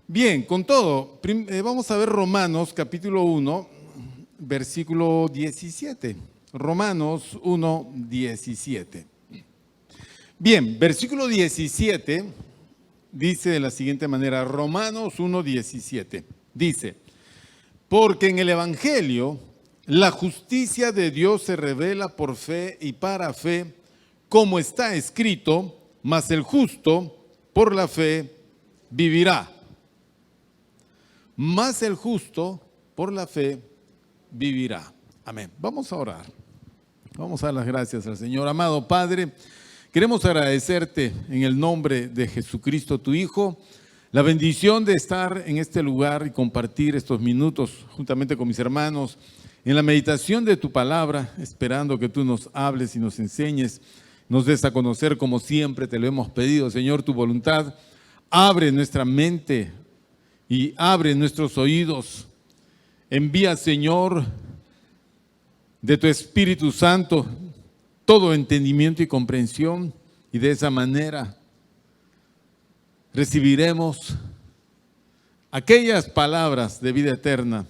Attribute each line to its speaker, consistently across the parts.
Speaker 1: Bien, con todo, vamos a ver Romanos capítulo 1, versículo 17. Romanos 1, 17. Bien, versículo 17 dice de la siguiente manera, Romanos 1, 17. Dice, porque en el Evangelio la justicia de Dios se revela por fe y para fe, como está escrito, mas el justo por la fe vivirá. Mas el justo por la fe vivirá. Amén. Vamos a orar. Vamos a dar las gracias al Señor. Amado Padre, queremos agradecerte en el nombre de Jesucristo, tu Hijo, la bendición de estar en este lugar y compartir estos minutos juntamente con mis hermanos en la meditación de tu palabra, esperando que tú nos hables y nos enseñes, nos des a conocer como siempre te lo hemos pedido, Señor, tu voluntad. Abre nuestra mente y abre nuestros oídos. Envía, Señor, de tu Espíritu Santo todo entendimiento y comprensión, y de esa manera recibiremos aquellas palabras de vida eterna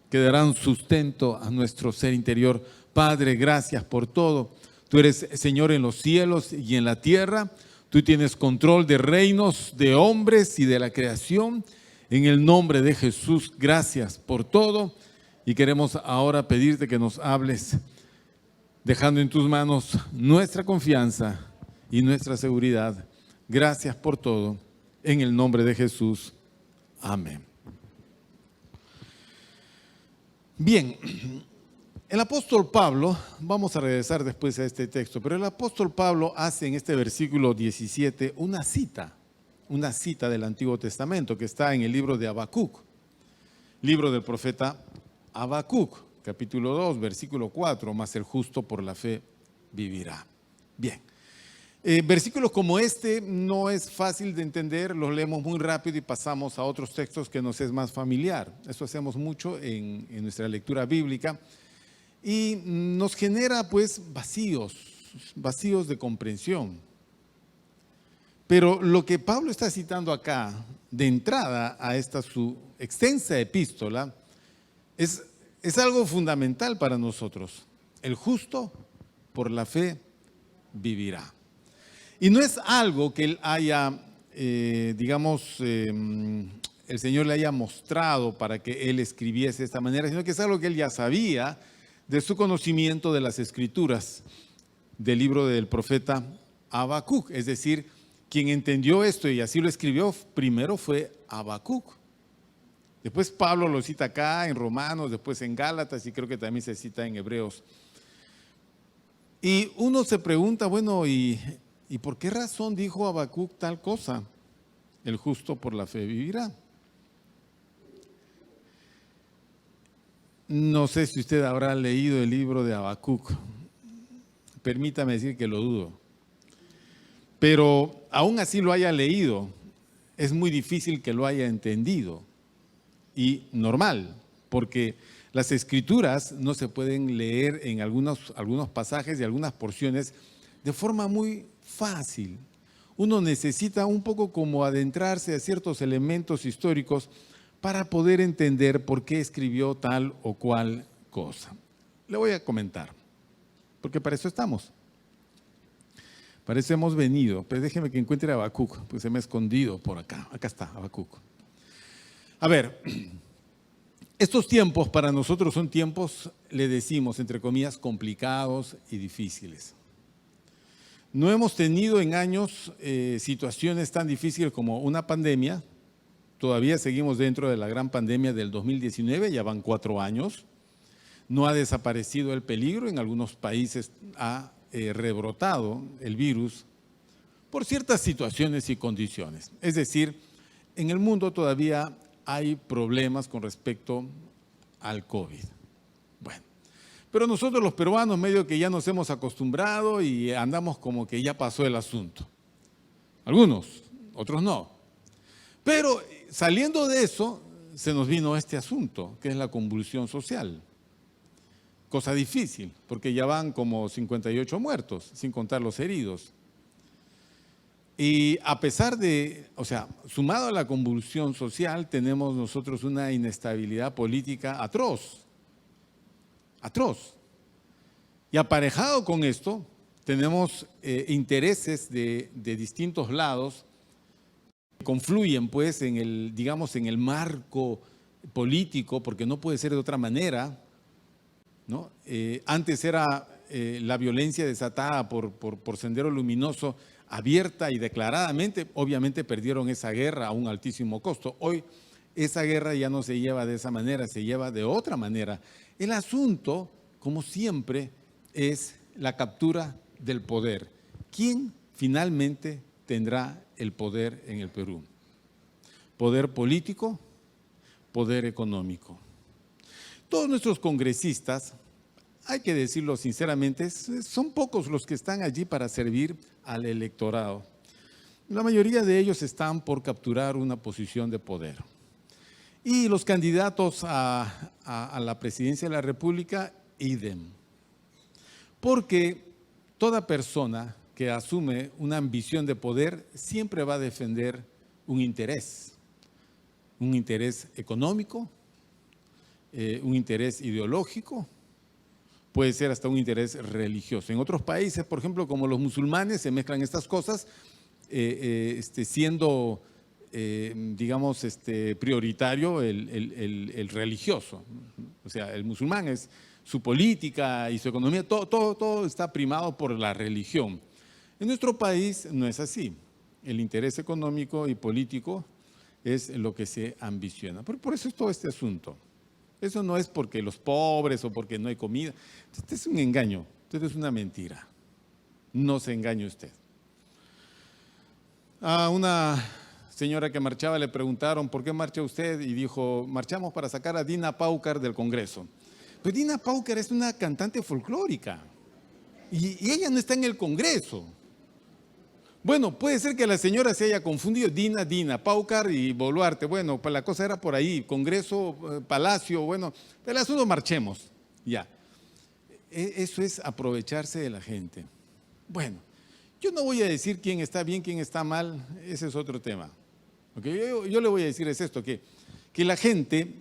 Speaker 1: que darán sustento a nuestro ser interior. Padre, gracias por todo. Tú eres Señor en los cielos y en la tierra. Tú tienes control de reinos, de hombres y de la creación. En el nombre de Jesús, gracias por todo. Y queremos ahora pedirte que nos hables, dejando en tus manos nuestra confianza y nuestra seguridad. Gracias por todo. En el nombre de Jesús. Amén. Bien, el apóstol Pablo, vamos a regresar después a este texto, pero el apóstol Pablo hace en este versículo 17 una cita del Antiguo Testamento que está en el libro de Habacuc, libro del profeta Habacuc, capítulo 2, versículo 4, mas el justo por la fe vivirá. Bien. Versículos como este no es fácil de entender, los leemos muy rápido y pasamos a otros textos que nos es más familiar. Eso hacemos mucho en nuestra lectura bíblica y nos genera pues vacíos de comprensión. Pero lo que Pablo está citando acá, de entrada a esta su extensa epístola, es algo fundamental para nosotros. El justo por la fe vivirá. Y no es algo que él haya, el Señor le haya mostrado para que él escribiese de esta manera, sino que es algo que él ya sabía de su conocimiento de las Escrituras, del libro del profeta Habacuc. Es decir, quien entendió esto y así lo escribió primero fue Habacuc. Después Pablo lo cita acá en Romanos, después en Gálatas y creo que también se cita en Hebreos. Y uno se pregunta, bueno, ¿y por qué razón dijo Habacuc tal cosa? El justo por la fe vivirá. No sé si usted habrá leído el libro de Habacuc. Permítame decir que lo dudo. Pero aún así lo haya leído, es muy difícil que lo haya entendido. Y normal, porque las Escrituras no se pueden leer en algunos pasajes y algunas porciones de forma muy fácil. Uno necesita un poco como adentrarse a ciertos elementos históricos para poder entender por qué escribió tal o cual cosa. Le voy a comentar, porque para eso estamos. Para eso hemos venido, pero déjeme que encuentre a Habacuc, pues se me ha escondido por acá. Acá está Habacuc. A ver, estos tiempos para nosotros son tiempos, le decimos, entre comillas, complicados y difíciles. No hemos tenido en años situaciones tan difíciles como una pandemia. Todavía seguimos dentro de la gran pandemia del 2019, ya van 4 años. No ha desaparecido el peligro, en algunos países ha rebrotado el virus por ciertas situaciones y condiciones. Es decir, en el mundo todavía hay problemas con respecto al COVID. Bueno. Pero nosotros los peruanos medio que ya nos hemos acostumbrado y andamos como que ya pasó el asunto. Algunos, otros no. Pero saliendo de eso, se nos vino este asunto, que es la convulsión social. Cosa difícil, porque ya van como 58 muertos, sin contar los heridos. Y a pesar de, o sea, sumado a la convulsión social, tenemos nosotros una inestabilidad política atroz, atroz. Y aparejado con esto, tenemos intereses de distintos lados que confluyen, pues, en el, digamos, en el marco político, porque no puede ser de otra manera, ¿no? Antes era la violencia desatada por Sendero Luminoso, abierta y declaradamente. Obviamente perdieron esa guerra a un altísimo costo. Hoy esa guerra ya no se lleva de esa manera, se lleva de otra manera. El asunto, como siempre, es la captura del poder. ¿Quién finalmente tendrá el poder en el Perú? Poder político, poder económico. Todos nuestros congresistas, hay que decirlo sinceramente, son pocos los que están allí para servir al electorado. La mayoría de ellos están por capturar una posición de poder. Y los candidatos a la presidencia de la República, idem. Porque toda persona que asume una ambición de poder siempre va a defender un interés económico, un interés ideológico, puede ser hasta un interés religioso. En otros países, por ejemplo, como los musulmanes, se mezclan estas cosas, siendo, digamos, prioritario el religioso. O sea, el musulmán es su política y su economía, todo está primado por la religión. En nuestro país no es así. El interés económico y político es lo que se ambiciona. Por eso es todo este asunto. Eso no es porque los pobres o porque no hay comida. Este es un engaño, esto es una mentira. No se engañe usted. A una señora que marchaba le preguntaron, ¿por qué marcha usted? Y dijo, marchamos para sacar a Dina Paucar del Congreso. Pues Dina Paucar es una cantante folclórica y ella no está en el Congreso. Bueno, puede ser que la señora se haya confundido, Dina, Paucar y Boluarte. Bueno, pues la cosa era por ahí, Congreso, Palacio, bueno, el asunto marchemos, ya. Eso es aprovecharse de la gente. Bueno, yo no voy a decir quién está bien, quién está mal, ese es otro tema. ¿Okay? Yo le voy a decir es esto, que la gente,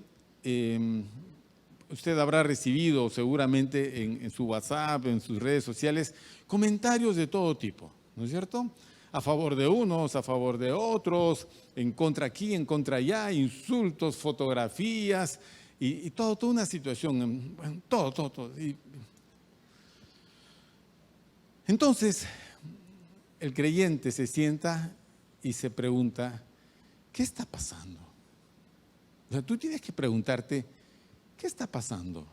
Speaker 1: usted habrá recibido seguramente en su WhatsApp, en sus redes sociales, comentarios de todo tipo, ¿no es cierto? A favor de unos, a favor de otros, en contra aquí, en contra allá, insultos, fotografías y toda una situación, bueno, todo. Entonces, el creyente se sienta y se pregunta, ¿qué está pasando? O sea, tú tienes que preguntarte, ¿qué está pasando?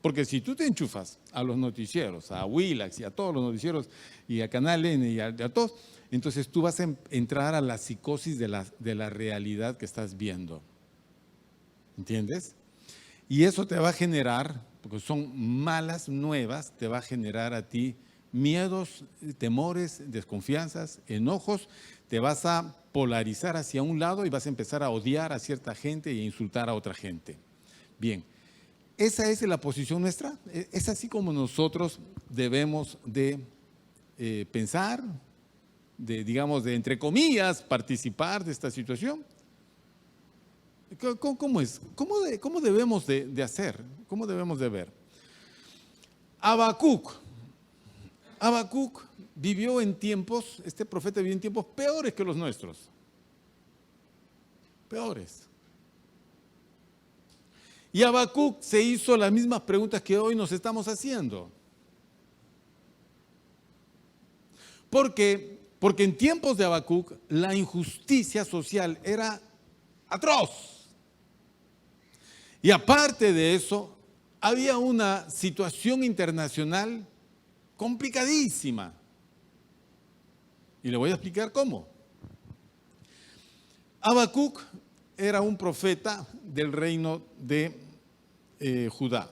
Speaker 1: Porque si tú te enchufas a los noticieros, a Willax y a todos los noticieros y a Canal N y a todos, entonces tú vas a entrar a la psicosis de la realidad que estás viendo. ¿Entiendes? Y eso te va a generar, porque son malas nuevas, te va a generar a ti miedos, temores, desconfianzas, enojos, te vas a polarizar hacia un lado y vas a empezar a odiar a cierta gente y a insultar a otra gente. Bien. Esa es la posición nuestra, es así como nosotros debemos de pensar, digamos, de entre comillas, participar de esta situación. ¿Cómo es? ¿Cómo debemos de hacer? ¿Cómo debemos de ver? Habacuc vivió en tiempos, este profeta vivió en tiempos peores que los nuestros. Peores. Y Habacuc se hizo las mismas preguntas que hoy nos estamos haciendo. Porque en tiempos de Habacuc la injusticia social era atroz. Y aparte de eso, había una situación internacional complicadísima. Y le voy a explicar cómo. Habacuc era un profeta del reino de Judá.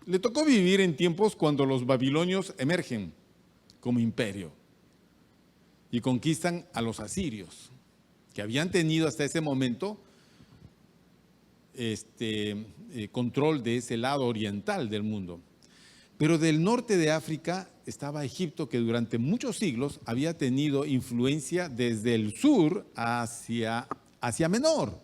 Speaker 1: Le tocó vivir en tiempos cuando los babilonios emergen como imperio y conquistan a los asirios, que habían tenido hasta ese momento control de ese lado oriental del mundo. Pero del norte de África estaba Egipto, que durante muchos siglos había tenido influencia desde el sur hacia Asia Menor.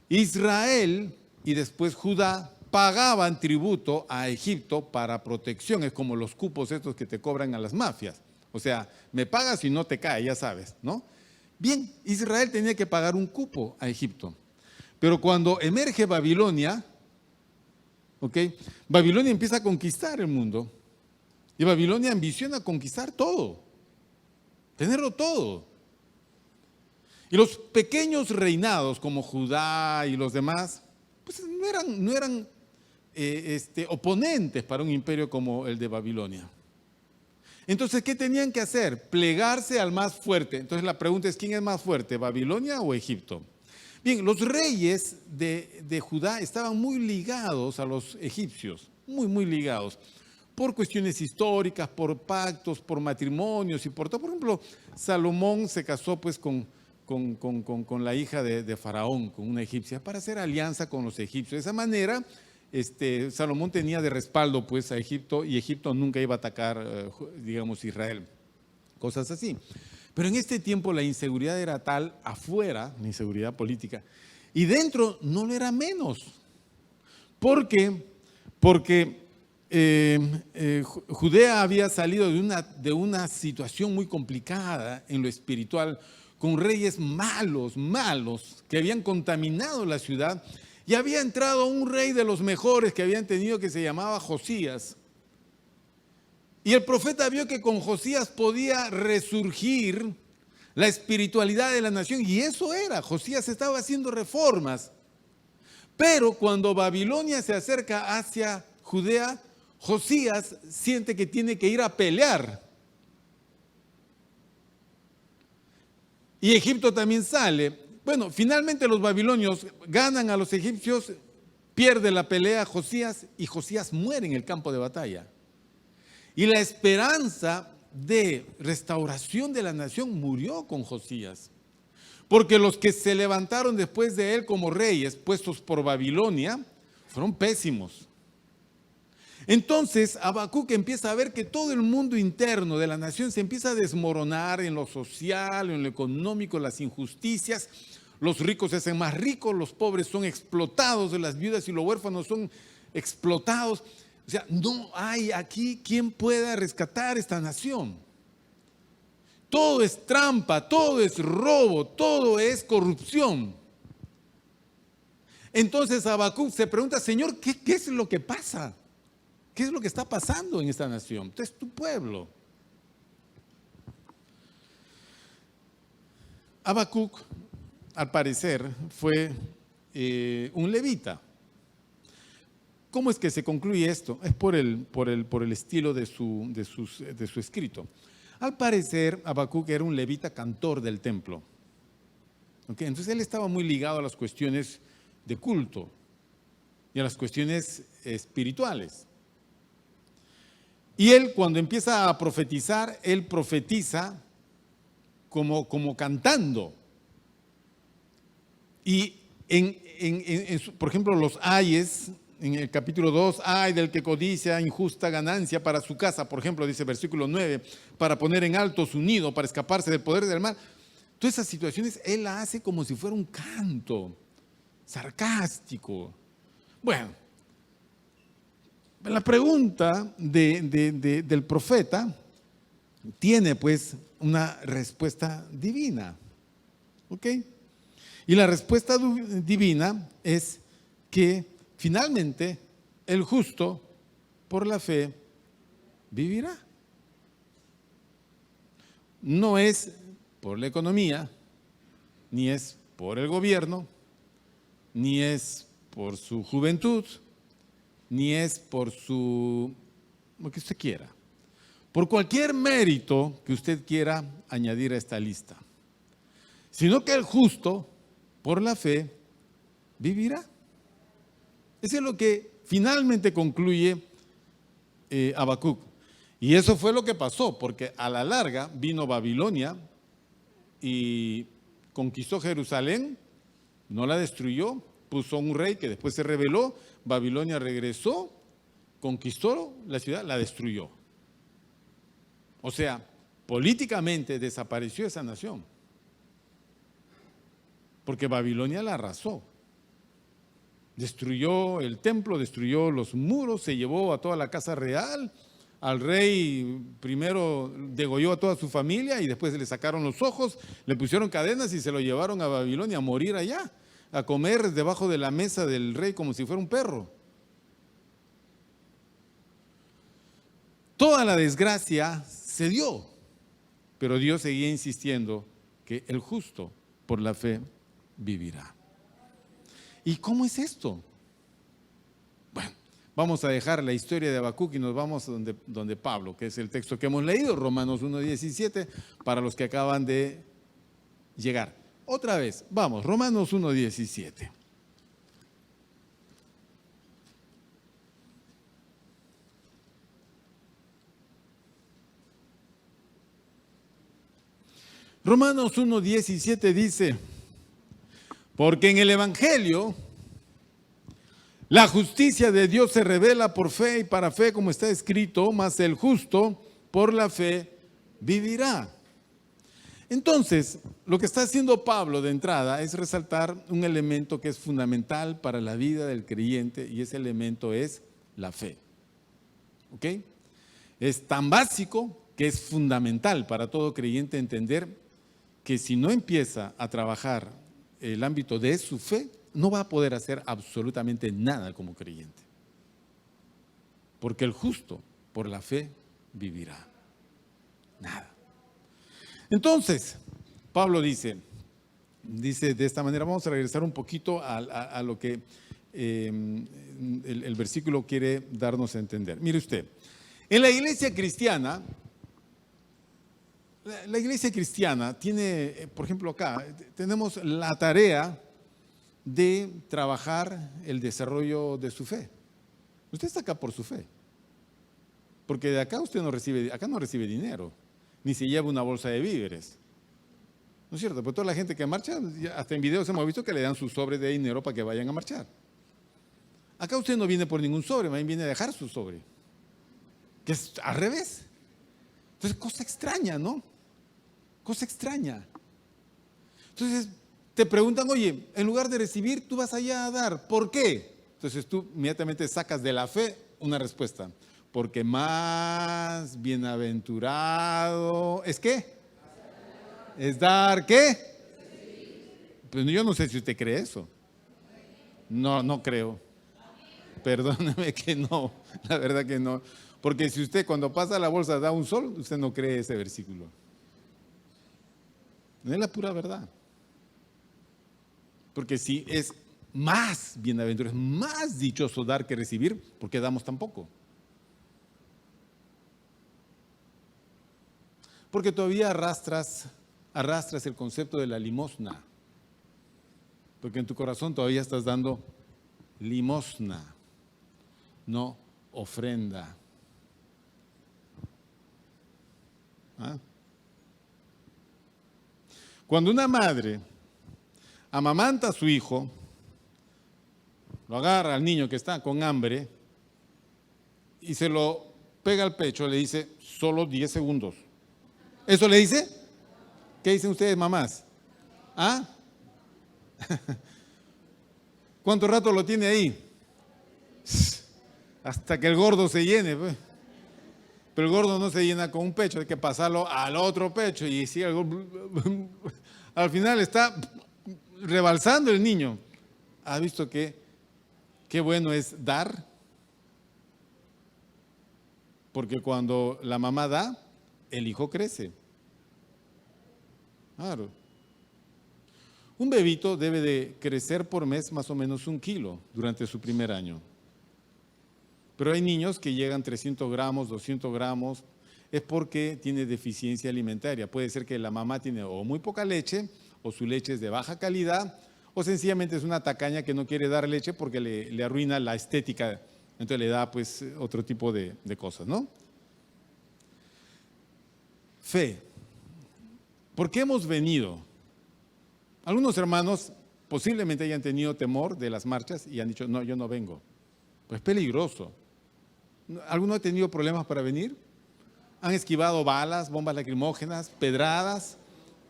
Speaker 1: Israel y después Judá pagaban tributo a Egipto para protección. Es como los cupos estos que te cobran a las mafias. O sea, me pagas y no te cae, ya sabes, ¿no? Bien, Israel tenía que pagar un cupo a Egipto. Pero cuando emerge Babilonia, ¿ok? Babilonia empieza a conquistar el mundo. Y Babilonia ambiciona conquistar todo, tenerlo todo. Y los pequeños reinados como Judá y los demás, pues no eran oponentes para un imperio como el de Babilonia. Entonces, ¿qué tenían que hacer? Plegarse al más fuerte. Entonces la pregunta es, ¿quién es más fuerte, Babilonia o Egipto? Bien, los reyes de Judá estaban muy ligados a los egipcios, muy ligados, por cuestiones históricas, por pactos, por matrimonios y por todo. Por ejemplo, Salomón se casó pues con la hija de Faraón, con una egipcia, para hacer alianza con los egipcios. De esa manera, Salomón tenía de respaldo pues a Egipto, y Egipto nunca iba a atacar, digamos, Israel. Cosas así. Pero en este tiempo la inseguridad era tal afuera, la inseguridad política, y dentro no lo era menos. ¿Por qué? Porque Judea había salido de una situación muy complicada en lo espiritual, con reyes malos, que habían contaminado la ciudad, y había entrado un rey de los mejores que habían tenido, que se llamaba Josías. Y el profeta vio que con Josías podía resurgir la espiritualidad de la nación, y eso era, Josías estaba haciendo reformas. Pero cuando Babilonia se acerca hacia Judea, Josías siente que tiene que ir a pelear. Y Egipto también sale. Bueno, finalmente los babilonios ganan a los egipcios, pierde la pelea Josías, y Josías muere en el campo de batalla. Y la esperanza de restauración de la nación murió con Josías. Porque los que se levantaron después de él como reyes, puestos por Babilonia, fueron pésimos. Entonces Habacuc empieza a ver que todo el mundo interno de la nación se empieza a desmoronar en lo social, en lo económico, las injusticias. Los ricos se hacen más ricos, los pobres son explotados, las viudas y los huérfanos son explotados. O sea, no hay aquí quien pueda rescatar esta nación. Todo es trampa, todo es robo, todo es corrupción. Entonces Habacuc se pregunta, Señor, ¿qué es lo que pasa? ¿Qué es lo que está pasando en esta nación? Este es tu pueblo. Habacuc, al parecer, fue un levita. ¿Cómo es que se concluye esto? Es por el estilo de su escrito. Al parecer, Habacuc era un levita cantor del templo. ¿Okay? Entonces él estaba muy ligado a las cuestiones de culto y a las cuestiones espirituales. Y él, cuando empieza a profetizar, él profetiza como cantando. Y por ejemplo, los ayes, en el capítulo 2, ay del que codicia injusta ganancia para su casa, por ejemplo, dice versículo 9, para poner en alto su nido, para escaparse del poder del mal. Todas esas situaciones él la hace como si fuera un canto sarcástico. Bueno, la pregunta del profeta tiene pues una respuesta divina. ¿Ok? Y la respuesta divina es que finalmente el justo por la fe vivirá. No es por la economía, ni es por el gobierno, ni es por su juventud, ni es por lo que usted quiera. Por cualquier mérito que usted quiera añadir a esta lista. Sino que el justo, por la fe, vivirá. Eso es lo que finalmente concluye Habacuc. Y eso fue lo que pasó, porque a la larga vino Babilonia y conquistó Jerusalén, no la destruyó, puso un rey que después se rebeló, Babilonia regresó, conquistó la ciudad, la destruyó. O sea, políticamente desapareció esa nación. Porque Babilonia la arrasó. Destruyó el templo, destruyó los muros, se llevó a toda la casa real. Al rey primero degolló a toda su familia y después le sacaron los ojos, le pusieron cadenas y se lo llevaron a Babilonia a morir allá, a comer debajo de la mesa del rey como si fuera un perro. Toda la desgracia se dio, pero Dios seguía insistiendo que el justo por la fe vivirá. ¿Y cómo es esto? Bueno, vamos a dejar la historia de Habacuc y nos vamos donde Pablo, que es el texto que hemos leído, Romanos 1:17, para los que acaban de llegar. Otra vez, vamos, Romanos 1:17. Romanos 1:17 dice: porque en el Evangelio la justicia de Dios se revela por fe y para fe, como está escrito, mas el justo por la fe vivirá. Entonces, lo que está haciendo Pablo de entrada es resaltar un elemento que es fundamental para la vida del creyente, y ese elemento es la fe. ¿Ok? Es tan básico que es fundamental para todo creyente entender que si no empieza a trabajar el ámbito de su fe, no va a poder hacer absolutamente nada como creyente. Porque el justo por la fe vivirá. Nada. Entonces, Pablo dice de esta manera, vamos a regresar un poquito a lo que el versículo quiere darnos a entender. Mire usted, en la iglesia cristiana, tiene, por ejemplo acá, tenemos la tarea de trabajar el desarrollo de su fe. Usted está acá por su fe. Porque de acá usted no recibe dinero, ni se lleva una bolsa de víveres. ¿No es cierto? Porque toda la gente que marcha, hasta en videos hemos visto que le dan sus sobres de dinero para que vayan a marchar. Acá usted no viene por ningún sobre, más bien viene a dejar su sobre. Que es al revés. Entonces, cosa extraña, ¿no? Cosa extraña. Entonces, te preguntan, oye, en lugar de recibir, tú vas allá a dar. ¿Por qué? Entonces tú inmediatamente sacas de la fe una respuesta. Porque más bienaventurado, ¿es qué? ¿Es dar qué? Pues yo no sé si usted cree eso. No creo. Perdóneme que no, la verdad que no. Porque si usted cuando pasa la bolsa da un sol, usted no cree ese versículo. No es la pura verdad. Porque si es más bienaventurado, es más dichoso dar que recibir, ¿por qué damos tan poco? Porque todavía arrastras el concepto de la limosna. Porque en tu corazón todavía estás dando limosna, no ofrenda. ¿Ah? Cuando una madre amamanta a su hijo, lo agarra al niño que está con hambre y se lo pega al pecho, le dice, solo 10 segundos. ¿Eso le dice? ¿Qué dicen ustedes, mamás? ¿Ah? ¿Cuánto rato lo tiene ahí? Hasta que el gordo se llene, pues. Pero el gordo no se llena con un pecho, hay que pasarlo al otro pecho y si al final está rebalsando el niño. ¿Ha visto qué bueno es dar? Porque cuando la mamá da, el hijo crece. Claro. Un bebito debe de crecer por mes más o menos 1 kilo durante su primer año. Pero hay niños que llegan 300 gramos, 200 gramos, es porque tiene deficiencia alimentaria. Puede ser que la mamá tiene o muy poca leche, o su leche es de baja calidad, o sencillamente es una tacaña que no quiere dar leche porque le arruina la estética, entonces le da pues otro tipo de cosas, ¿no? Fe. ¿Por qué hemos venido? Algunos hermanos posiblemente hayan tenido temor de las marchas y han dicho, no, yo no vengo. Pues es peligroso. ¿Alguno ha tenido problemas para venir? ¿Han esquivado balas, bombas lacrimógenas, pedradas?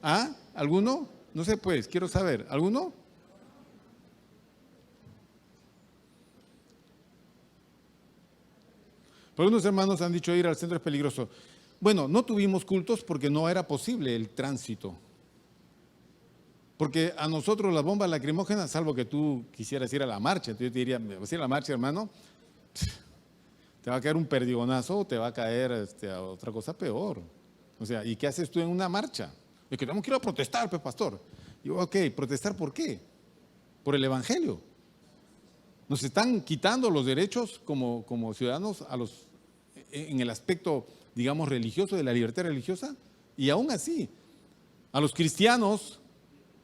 Speaker 1: ¿Ah? ¿Alguno? No sé, pues, quiero saber. ¿Alguno? Pero algunos hermanos han dicho ir al centro es peligroso. Bueno, no tuvimos cultos porque no era posible el tránsito. Porque a nosotros las bombas lacrimógenas, salvo que tú quisieras ir a la marcha, entonces yo te diría, ¿me vas a ir a la marcha, hermano? Te va a caer un perdigonazo o te va a caer a otra cosa peor. O sea, ¿y qué haces tú en una marcha? Es que tenemos que ir a protestar, pues, pastor. Y yo, ok, ¿protestar por qué? Por el evangelio. Nos están quitando los derechos como ciudadanos en el aspecto, digamos, religioso, de la libertad religiosa. Y aún así, a los cristianos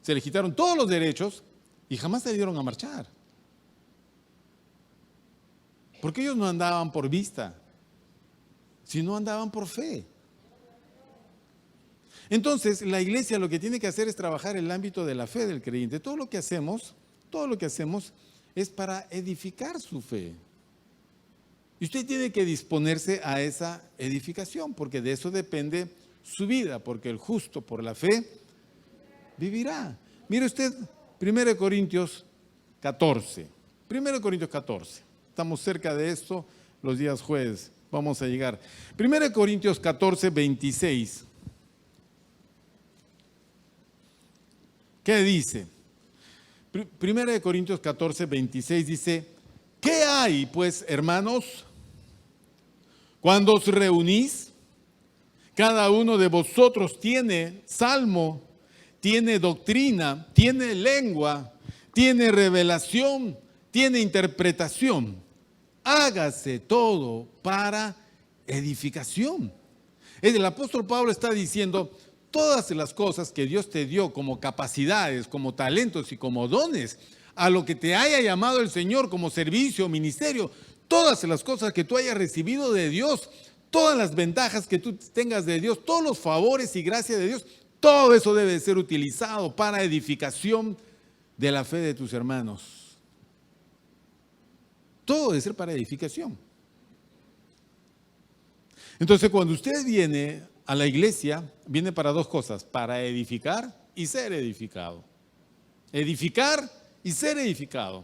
Speaker 1: se les quitaron todos los derechos y jamás se dieron a marchar. Porque ellos no andaban por vista, sino andaban por fe. Entonces, la iglesia lo que tiene que hacer es trabajar el ámbito de la fe del creyente. Todo lo que hacemos es para edificar su fe. Y usted tiene que disponerse a esa edificación, porque de eso depende su vida, porque el justo por la fe vivirá. Mire usted, 1 Corintios 14. 1 Corintios 14. Estamos cerca de esto los días jueves. Vamos a llegar. 1 Corintios 14, 26. ¿Qué dice? 1 Corintios 14, 26 dice, ¿qué hay pues, hermanos? Cuando os reunís, cada uno de vosotros tiene salmo, tiene doctrina, tiene lengua, tiene revelación, tiene interpretación. Hágase todo para edificación. El apóstol Pablo está diciendo, todas las cosas que Dios te dio como capacidades, como talentos y como dones, a lo que te haya llamado el Señor como servicio, ministerio, todas las cosas que tú hayas recibido de Dios, todas las ventajas que tú tengas de Dios, todos los favores y gracias de Dios, todo eso debe ser utilizado para edificación de la fe de tus hermanos. Todo debe ser para edificación. Entonces, cuando usted viene a la iglesia, viene para dos cosas, para edificar y ser edificado. Edificar y ser edificado.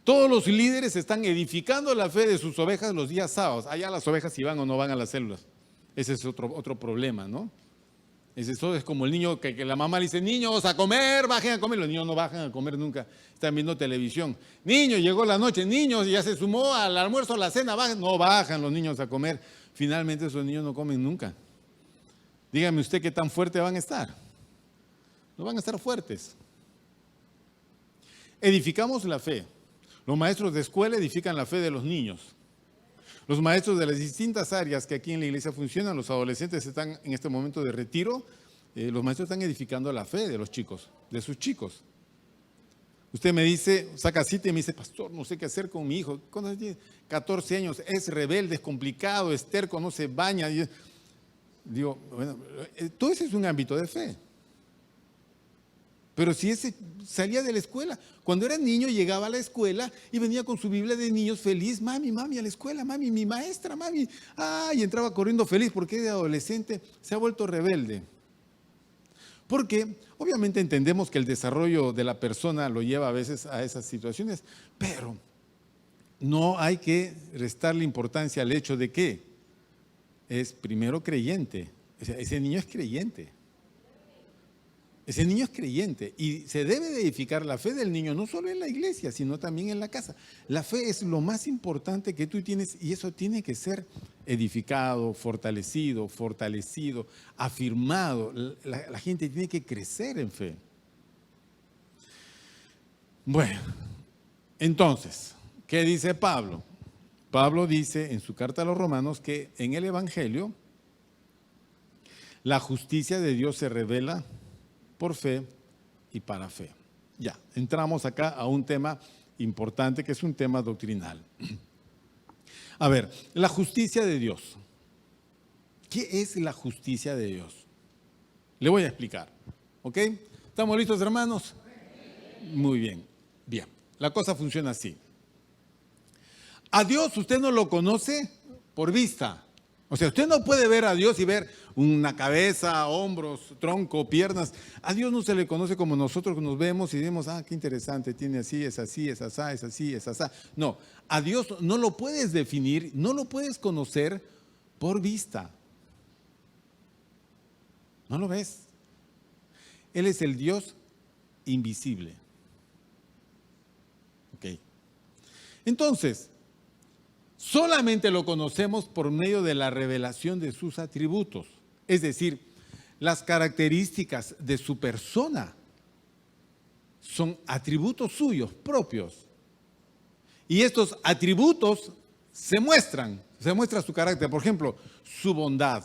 Speaker 1: Todos los líderes están edificando la fe de sus ovejas los días sábados. Allá las ovejas si van o no van a las células. Ese es otro problema, ¿no? Eso es como el niño que la mamá le dice, niños a comer, bajen a comer. Los niños no bajan a comer nunca, están viendo televisión. Niños, llegó la noche, niños, ya se sumó al almuerzo, a la cena, bajan. No bajan los niños a comer. Finalmente esos niños no comen nunca. Dígame usted qué tan fuerte van a estar. No van a estar fuertes. Edificamos la fe. Los maestros de escuela edifican la fe de los niños. Los maestros de las distintas áreas que aquí en la iglesia funcionan, los adolescentes están en este momento de retiro, los maestros están edificando la fe de los chicos, de sus chicos. Usted me dice, saca cita y me dice, pastor, no sé qué hacer con mi hijo. ¿Cuándo tiene? 14 años, es rebelde, es complicado, es terco, no se baña. Digo, bueno, todo ese es un ámbito de fe. Pero si ese salía de la escuela, cuando era niño llegaba a la escuela y venía con su Biblia de niños feliz, mami, a la escuela, mami, mi maestra, mami. Y entraba corriendo feliz porque de adolescente se ha vuelto rebelde. Porque obviamente entendemos que el desarrollo de la persona lo lleva a veces a esas situaciones, pero no hay que restarle importancia al hecho de que es primero creyente. O sea, ese niño es creyente. Ese niño es creyente y se debe de edificar la fe del niño, no solo en la iglesia, sino también en la casa. La fe es lo más importante que tú tienes y eso tiene que ser edificado, fortalecido, afirmado. La gente tiene que crecer en fe. Bueno, entonces, ¿qué dice Pablo? Pablo dice en su carta a los Romanos que en el Evangelio la justicia de Dios se revela por fe y para fe. Ya, entramos acá a un tema importante que es un tema doctrinal. A ver, la justicia de Dios. ¿Qué es la justicia de Dios? Le voy a explicar, ¿ok? ¿Estamos listos, hermanos? Muy bien, bien. La cosa funciona así. A Dios usted no lo conoce por vista, O sea, usted no puede ver a Dios y ver una cabeza, hombros, tronco, piernas. A Dios no se le conoce como nosotros nos vemos y decimos, qué interesante, tiene así, es así, es asá, es así, es asá. No, a Dios no lo puedes definir, no lo puedes conocer por vista. No lo ves. Él es el Dios invisible. Ok. Entonces, solamente lo conocemos por medio de la revelación de sus atributos, es decir, las características de su persona son atributos suyos propios. Y estos atributos se muestra su carácter. Por ejemplo, su bondad,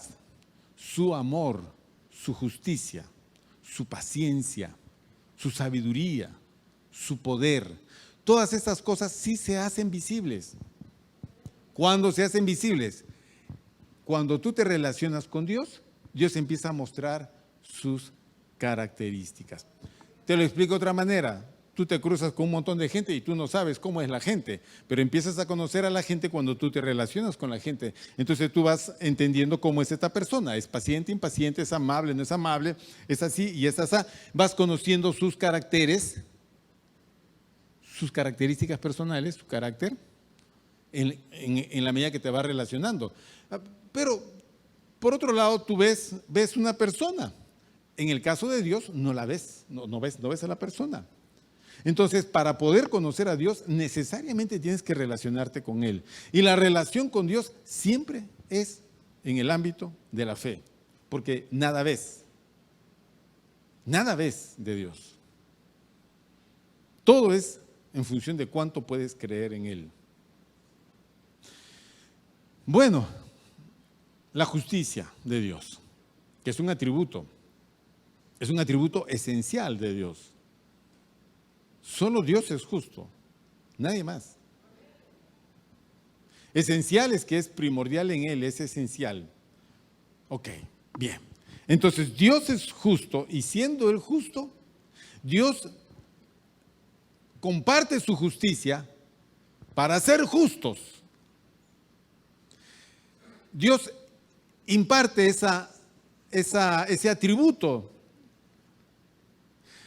Speaker 1: su amor, su justicia, su paciencia, su sabiduría, su poder. Todas estas cosas sí se hacen visibles. ¿Cuándo se hacen visibles? Cuando tú te relacionas con Dios, Dios empieza a mostrar sus características. Te lo explico de otra manera. Tú te cruzas con un montón de gente y tú no sabes cómo es la gente, pero empiezas a conocer a la gente cuando tú te relacionas con la gente. Entonces tú vas entendiendo cómo es esta persona. Es paciente, impaciente, es amable, no es amable, es así y es así. Vas conociendo sus caracteres, sus características personales, su carácter, en la medida que te vas relacionando. Pero, por otro lado, tú ves una persona. En el caso de Dios, no la ves, no ves a la persona. Entonces, para poder conocer a Dios, necesariamente tienes que relacionarte con Él. Y la relación con Dios siempre es en el ámbito de la fe, porque nada ves de Dios. Todo es en función de cuánto puedes creer en Él. Bueno, la justicia de Dios, que es un atributo esencial de Dios. Solo Dios es justo, nadie más. Esencial es que es primordial en Él, es esencial. Ok, bien. Entonces Dios es justo y siendo Él justo, Dios comparte su justicia para ser justos. Dios imparte ese atributo.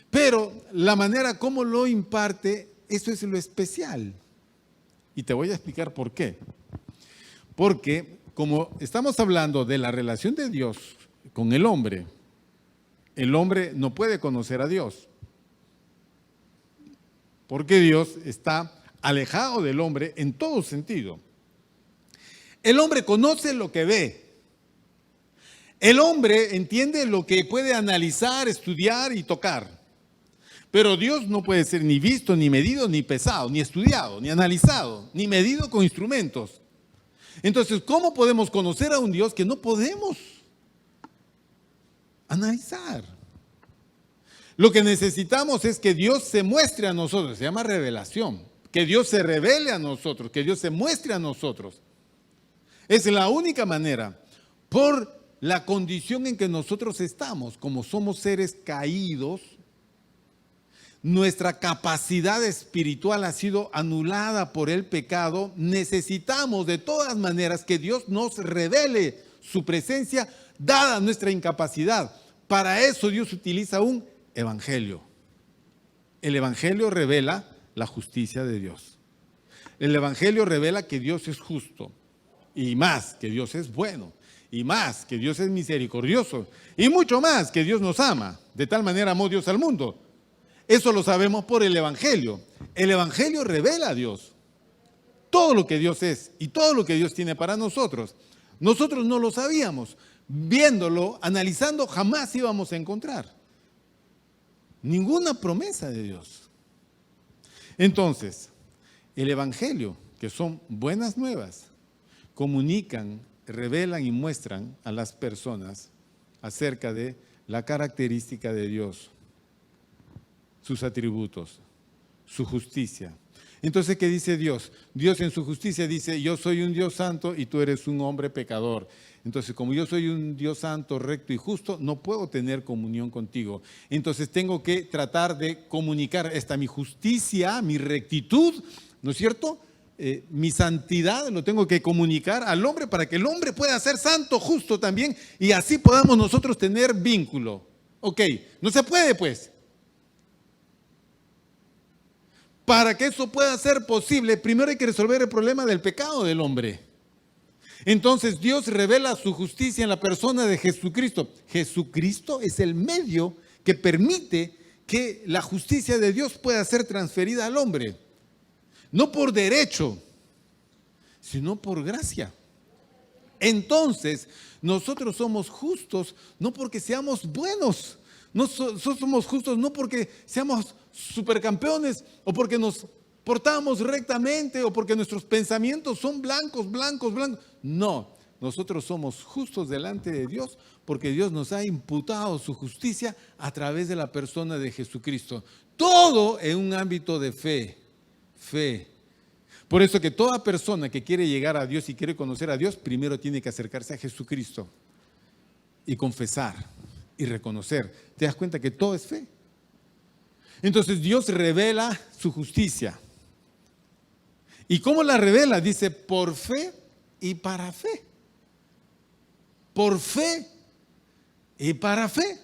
Speaker 1: Pero la manera como lo imparte, eso es lo especial. Y te voy a explicar por qué. Porque como estamos hablando de la relación de Dios con el hombre no puede conocer a Dios. Porque Dios está alejado del hombre en todo sentido. El hombre conoce lo que ve. El hombre entiende lo que puede analizar, estudiar y tocar. Pero Dios no puede ser ni visto, ni medido, ni pesado, ni estudiado, ni analizado, ni medido con instrumentos. Entonces, ¿cómo podemos conocer a un Dios que no podemos analizar? Lo que necesitamos es que Dios se muestre a nosotros, se llama revelación, que Dios se revele a nosotros, que Dios se muestre a nosotros. Es la única manera, por la condición en que nosotros estamos, como somos seres caídos. Nuestra capacidad espiritual ha sido anulada por el pecado. Necesitamos de todas maneras que Dios nos revele su presencia, dada nuestra incapacidad. Para eso Dios utiliza un evangelio. El evangelio revela la justicia de Dios. El evangelio revela que Dios es justo, y más, que Dios es bueno, y más, que Dios es misericordioso, y mucho más, que Dios nos ama. De tal manera amó Dios al mundo. Eso lo sabemos por el evangelio. El evangelio revela a Dios. Todo lo que Dios es y todo lo que Dios tiene para nosotros. Nosotros no lo sabíamos. Viéndolo, analizando, jamás íbamos a encontrar ninguna promesa de Dios. Entonces, el evangelio, que son buenas nuevas, comunican, revelan y muestran a las personas acerca de la característica de Dios, sus atributos, su justicia. Entonces, ¿qué dice Dios? Dios en su justicia dice, yo soy un Dios santo y tú eres un hombre pecador. Entonces, como yo soy un Dios santo, recto y justo, no puedo tener comunión contigo. Entonces, tengo que tratar de comunicar esta mi justicia, mi rectitud, ¿no es cierto? mi santidad lo tengo que comunicar al hombre para que el hombre pueda ser santo, justo también, y así podamos nosotros tener vínculo. Ok, no se puede pues. Para que eso pueda ser posible, primero hay que resolver el problema del pecado del hombre. Entonces Dios revela su justicia en la persona de Jesucristo. Jesucristo es el medio que permite que la justicia de Dios pueda ser transferida al hombre. No por derecho, sino por gracia. Entonces, nosotros somos justos no porque seamos buenos. No somos justos no porque seamos supercampeones o porque nos portamos rectamente o porque nuestros pensamientos son blancos. No, nosotros somos justos delante de Dios porque Dios nos ha imputado su justicia a través de la persona de Jesucristo. Todo en un ámbito de fe. Por eso que toda persona que quiere llegar a Dios y quiere conocer a Dios, primero tiene que acercarse a Jesucristo y confesar y reconocer. ¿Te das cuenta que todo es fe? Entonces Dios revela su justicia. ¿Y cómo la revela? Dice, por fe y para fe. Por fe y para fe.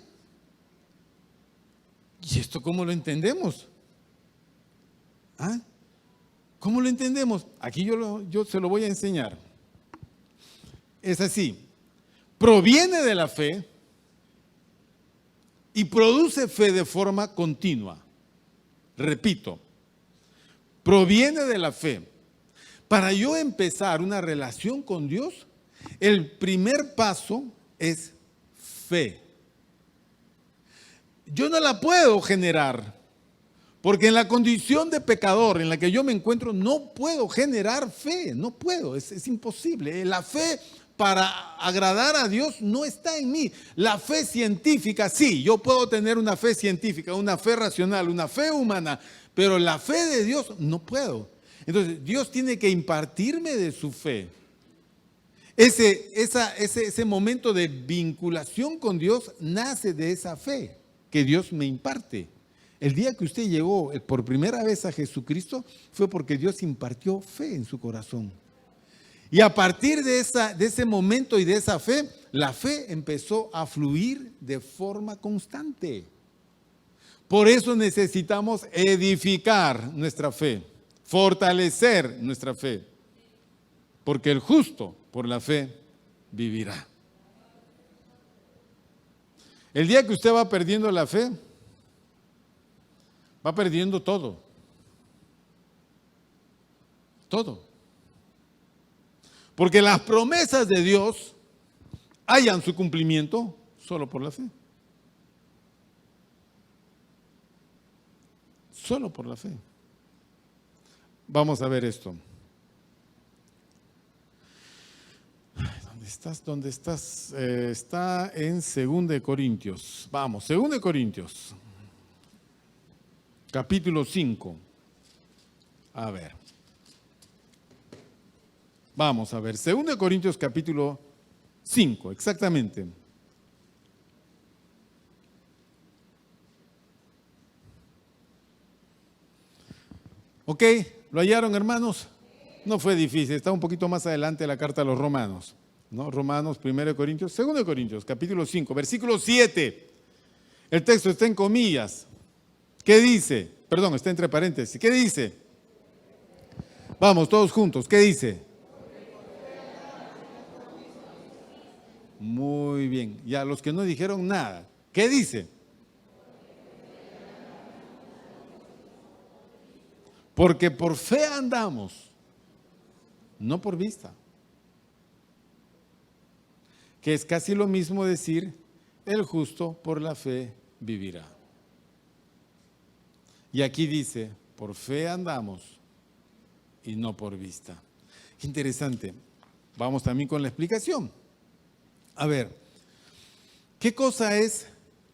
Speaker 1: ¿Y esto cómo lo entendemos? ¿Ah? ¿Cómo lo entendemos? Aquí yo se lo voy a enseñar. Es así. Proviene de la fe y produce fe de forma continua. Repito, proviene de la fe. Para yo empezar una relación con Dios, el primer paso es fe. Yo no la puedo generar, porque en la condición de pecador en la que yo me encuentro, no puedo generar fe, no puedo, es imposible. La fe para agradar a Dios no está en mí. La fe científica, sí, yo puedo tener una fe científica, una fe racional, una fe humana, pero la fe de Dios no puedo. Entonces, Dios tiene que impartirme de su fe. Ese momento de vinculación con Dios nace de esa fe que Dios me imparte. El día que usted llegó por primera vez a Jesucristo fue porque Dios impartió fe en su corazón. Y a partir de ese momento y de esa fe, la fe empezó a fluir de forma constante. Por eso necesitamos edificar nuestra fe, fortalecer nuestra fe, porque el justo por la fe vivirá. El día que usted va perdiendo la fe, va perdiendo todo. Todo. Porque las promesas de Dios hallan su cumplimiento solo por la fe. Solo por la fe. Vamos a ver esto. ¿Dónde estás? Está en 2 Corintios. Vamos, 2 Corintios. Capítulo 5. A ver. Vamos a ver. 2 Corintios capítulo 5, exactamente. ¿Ok? ¿Lo hallaron, hermanos? No fue difícil. Está un poquito más adelante la carta a los romanos. ¿No? Romanos, 1 Corintios, 2 Corintios, capítulo 5, versículo 7. El texto está en comillas. ¿Qué dice? Perdón, está entre paréntesis. ¿Qué dice? Vamos, todos juntos. ¿Qué dice? Muy bien. Ya los que no dijeron nada. ¿Qué dice? Porque por fe andamos, no por vista. Que es casi lo mismo decir, el justo por la fe vivirá. Y aquí dice, por fe andamos y no por vista. Qué interesante. Vamos también con la explicación. A ver, ¿qué cosa es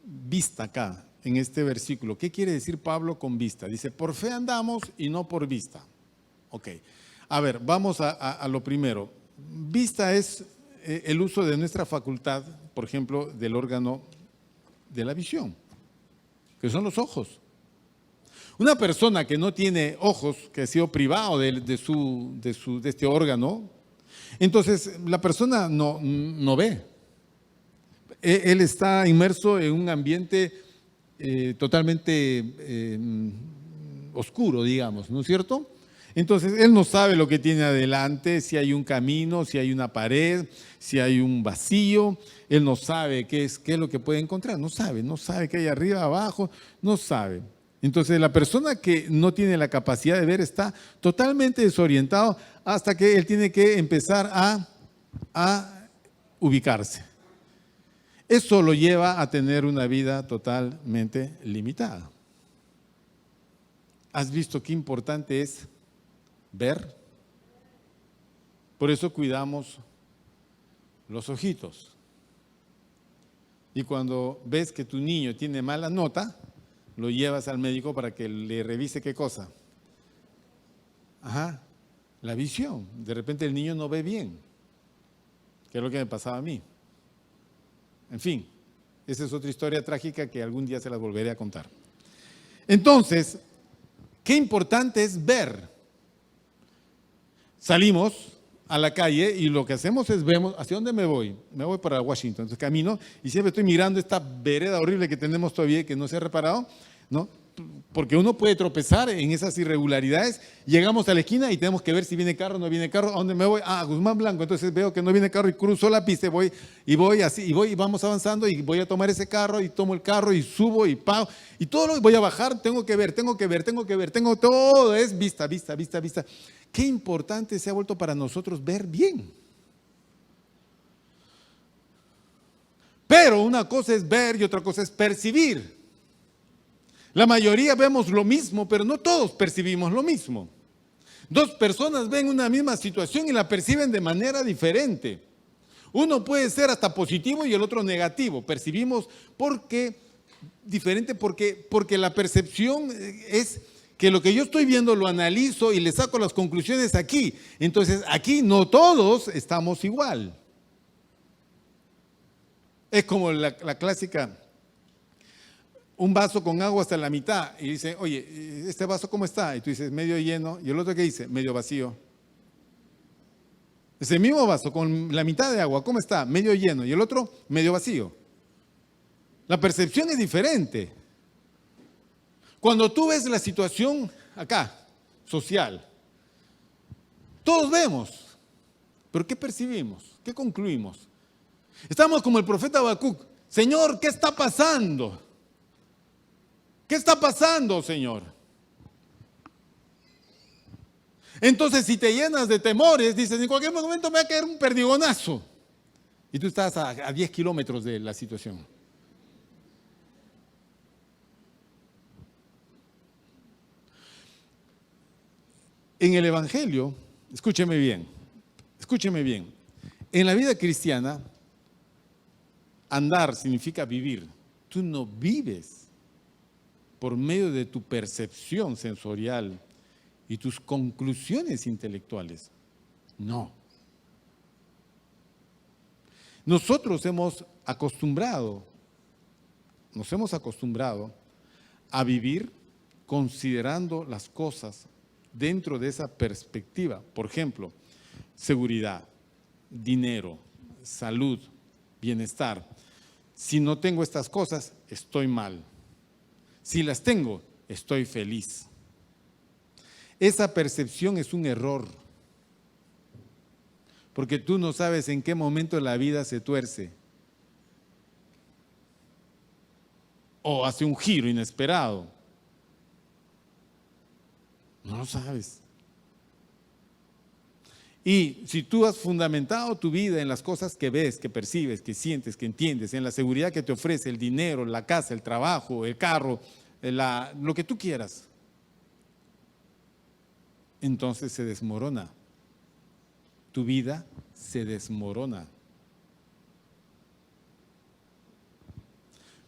Speaker 1: vista acá en este versículo? ¿Qué quiere decir Pablo con vista? Dice, por fe andamos y no por vista. Ok. A ver, vamos a lo primero. Vista es el uso de nuestra facultad, por ejemplo, del órgano de la visión, que son los ojos. Una persona que no tiene ojos, que ha sido privado de este órgano, entonces la persona no ve. Él está inmerso en un ambiente totalmente oscuro, digamos, ¿no es cierto? Entonces, él no sabe lo que tiene adelante, si hay un camino, si hay una pared, si hay un vacío. Él no sabe qué es lo que puede encontrar. No sabe qué hay arriba, abajo, no sabe. Entonces, la persona que no tiene la capacidad de ver está totalmente desorientado hasta que él tiene que empezar a ubicarse. Eso lo lleva a tener una vida totalmente limitada. ¿Has visto qué importante es ver? Por eso cuidamos los ojitos. Y cuando ves que tu niño tiene mala nota, lo llevas al médico para que le revise qué cosa. La visión. De repente el niño no ve bien, que es lo que me pasaba a mí. En fin, esa es otra historia trágica que algún día se las volveré a contar. Entonces, qué importante es ver. Salimos a la calle y lo que hacemos es vemos, ¿hacia dónde me voy? Me voy para Washington. Entonces camino y siempre estoy mirando esta vereda horrible que tenemos todavía que no se ha reparado, ¿no? Porque uno puede tropezar en esas irregularidades. Llegamos a la esquina y tenemos que ver si viene carro o no viene carro. ¿A dónde me voy? A Guzmán Blanco. Entonces veo que no viene carro y cruzo la pista y voy así, y vamos avanzando y voy a tomar ese carro y tomo el carro y subo y pago. Y todo lo voy a bajar, tengo que ver, todo es vista. Qué importante se ha vuelto para nosotros ver bien. Pero una cosa es ver y otra cosa es percibir. La mayoría vemos lo mismo, pero no todos percibimos lo mismo. Dos personas ven una misma situación y la perciben de manera diferente. Uno puede ser hasta positivo y el otro negativo. Percibimos diferente porque la percepción es que lo que yo estoy viendo lo analizo y le saco las conclusiones aquí. Entonces, aquí no todos estamos igual. Es como la clásica, un vaso con agua hasta la mitad y dice, oye, ¿este vaso cómo está? Y tú dices, medio lleno. Y el otro, ¿qué dice? Medio vacío. Ese mismo vaso con la mitad de agua, ¿cómo está? Medio lleno. Y el otro, medio vacío. La percepción es diferente. Cuando tú ves la situación acá, social, todos vemos, pero ¿qué percibimos? ¿Qué concluimos? Estamos como el profeta Habacuc. Señor, ¿qué está pasando? ¿Qué está pasando, Señor? Entonces, si te llenas de temores, dices, en cualquier momento me va a caer un perdigonazo. Y tú estás a 10 kilómetros de la situación. En el Evangelio, escúcheme bien, en la vida cristiana, andar significa vivir. Tú no vives por medio de tu percepción sensorial y tus conclusiones intelectuales. No. Nosotros nos hemos acostumbrado a vivir considerando las cosas dentro de esa perspectiva. Por ejemplo, seguridad, dinero, salud, bienestar. Si no tengo estas cosas, estoy mal. Si las tengo, estoy feliz. Esa percepción es un error, porque tú no sabes en qué momento la vida se tuerce o hace un giro inesperado. No lo sabes. Y si tú has fundamentado tu vida en las cosas que ves, que percibes, que sientes, que entiendes, en la seguridad que te ofrece el dinero, la casa, el trabajo, el carro, lo que tú quieras, entonces se desmorona. Tu vida se desmorona.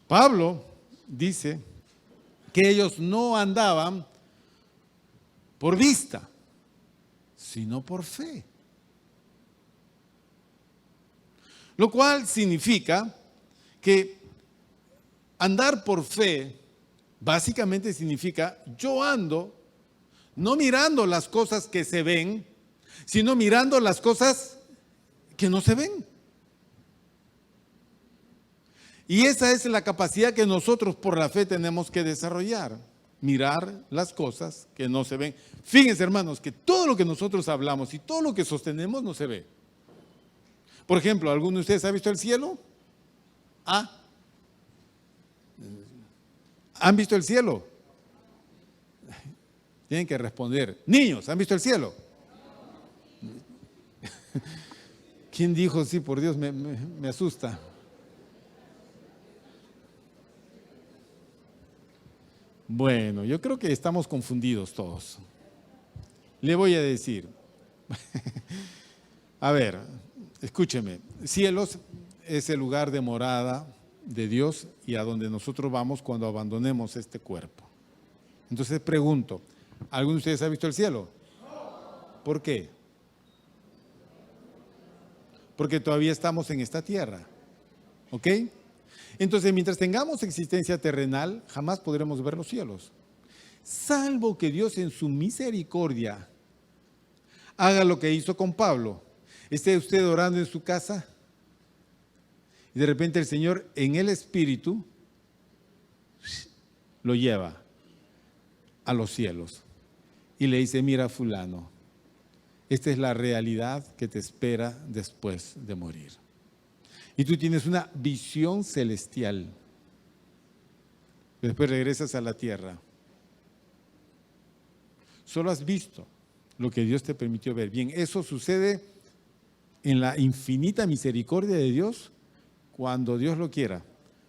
Speaker 1: Pablo dice que ellos no andaban por vista, sino por fe. Lo cual significa que andar por fe Básicamente significa, yo ando no mirando las cosas que se ven, sino mirando las cosas que no se ven. Y esa es la capacidad que nosotros por la fe tenemos que desarrollar. Mirar las cosas que no se ven. Fíjense, hermanos, que todo lo que nosotros hablamos y todo lo que sostenemos no se ve. Por ejemplo, ¿alguno de ustedes ha visto el cielo? ¿Ah? ¿Han visto el cielo? Tienen que responder. Niños, ¿han visto el cielo? ¿Quién dijo sí? Por Dios, me asusta. Bueno, yo creo que estamos confundidos todos. Le voy a decir, a ver, escúcheme, cielos es el lugar de morada de Dios y a donde nosotros vamos cuando abandonemos este cuerpo. Entonces pregunto, ¿alguno de ustedes ha visto el cielo? ¿Por qué? Porque todavía estamos en esta tierra, ¿ok? Entonces, mientras tengamos existencia terrenal, jamás podremos ver los cielos. Salvo que Dios en su misericordia haga lo que hizo con Pablo. Esté usted orando en su casa y de repente el Señor en el Espíritu lo lleva a los cielos y le dice, mira fulano, esta es la realidad que te espera después de morir. Y tú tienes una visión celestial. Después regresas a la tierra. Solo has visto lo que Dios te permitió ver. Bien, eso sucede en la infinita misericordia de Dios cuando Dios lo quiera.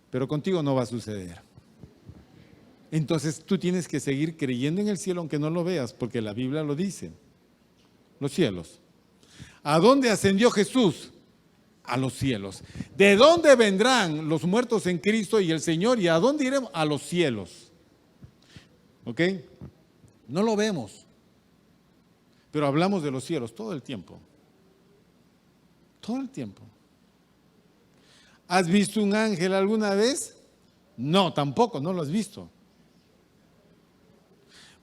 Speaker 1: Pero contigo no va a suceder. Entonces tú tienes que seguir creyendo en el cielo aunque no lo veas, porque la Biblia lo dice. Los cielos. ¿A dónde ascendió Jesús? A los cielos. ¿De dónde vendrán los muertos en Cristo y el Señor? ¿Y a dónde iremos? A los cielos. ¿Ok? No lo vemos, pero hablamos de los cielos todo el tiempo. Todo el tiempo. ¿Has visto un ángel alguna vez? No, tampoco, no lo has visto.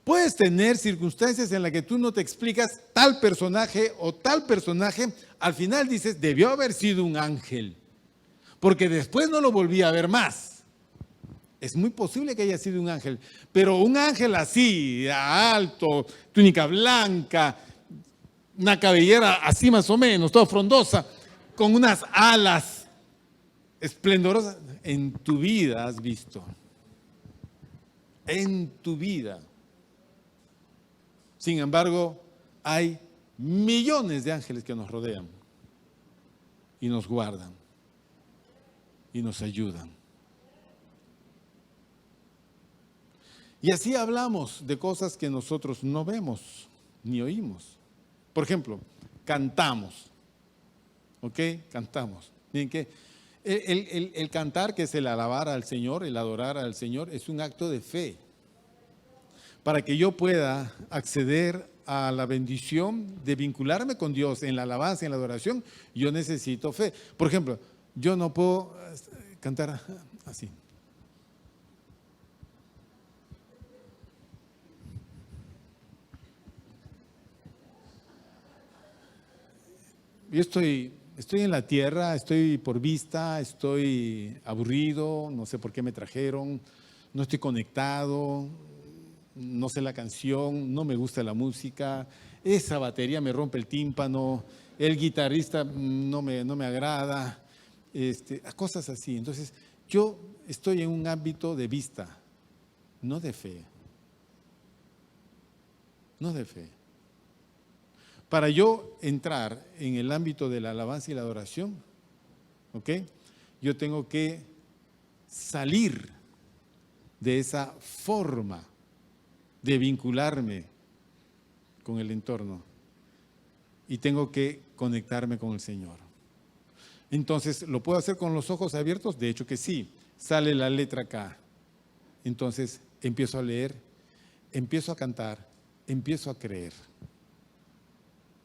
Speaker 1: Puedes tener circunstancias en las que tú no te explicas tal personaje o tal personaje, al final dices, debió haber sido un ángel, porque después no lo volví a ver más. Es muy posible que haya sido un ángel, pero un ángel así, alto, túnica blanca, una cabellera así más o menos, toda frondosa, con unas alas esplendorosas, en tu vida has visto. En tu vida. Sin embargo, hay millones de ángeles que nos rodean y nos guardan y nos ayudan. Y así hablamos de cosas que nosotros no vemos ni oímos. Por ejemplo, cantamos. ¿Ok? Cantamos. Miren que el cantar, que es el alabar al Señor, el adorar al Señor, es un acto de fe. Para que yo pueda acceder a la bendición de vincularme con Dios en la alabanza, en la adoración, yo necesito fe. Por ejemplo, yo no puedo cantar así. Yo estoy en la tierra, estoy por vista, estoy aburrido, no sé por qué me trajeron, no estoy conectado, no sé la canción, no me gusta la música, esa batería me rompe el tímpano, el guitarrista no me agrada, cosas así. Entonces, yo estoy en un ámbito de vista, no de fe. No de fe. Para yo entrar en el ámbito de la alabanza y la adoración, ¿ok? Yo tengo que salir de esa forma de vincularme con el entorno y tengo que conectarme con el Señor. Entonces, ¿lo puedo hacer con los ojos abiertos? De hecho que sí. Sale la letra acá. Entonces, empiezo a leer, empiezo a cantar, empiezo a creer.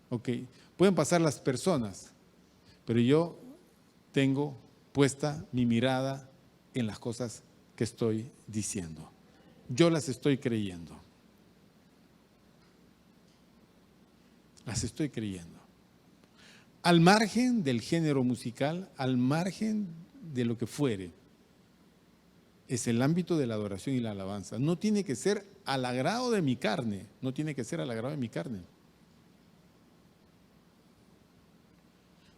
Speaker 1: Ok, pueden pasar las personas, pero yo tengo puesta mi mirada en las cosas que estoy diciendo. yo las estoy creyendo. Las estoy creyendo. Al margen del género musical, al margen de lo que fuere, es el ámbito de la adoración y la alabanza. No tiene que ser al agrado de mi carne, no tiene que ser al agrado de mi carne.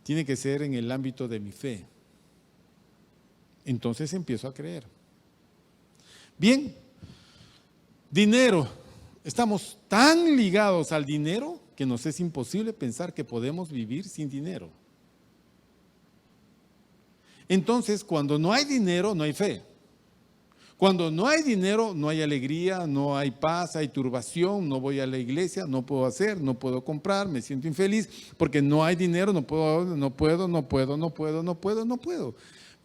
Speaker 1: Tiene que ser en el ámbito de mi fe. Entonces empiezo a creer. Bien, dinero. Estamos tan ligados al dinero que nos es imposible pensar que podemos vivir sin dinero. Entonces, cuando no hay dinero, no hay fe. Cuando no hay dinero, no hay alegría, no hay paz, hay turbación, no voy a la iglesia, no puedo hacer, no puedo comprar, me siento infeliz porque no hay dinero, no puedo.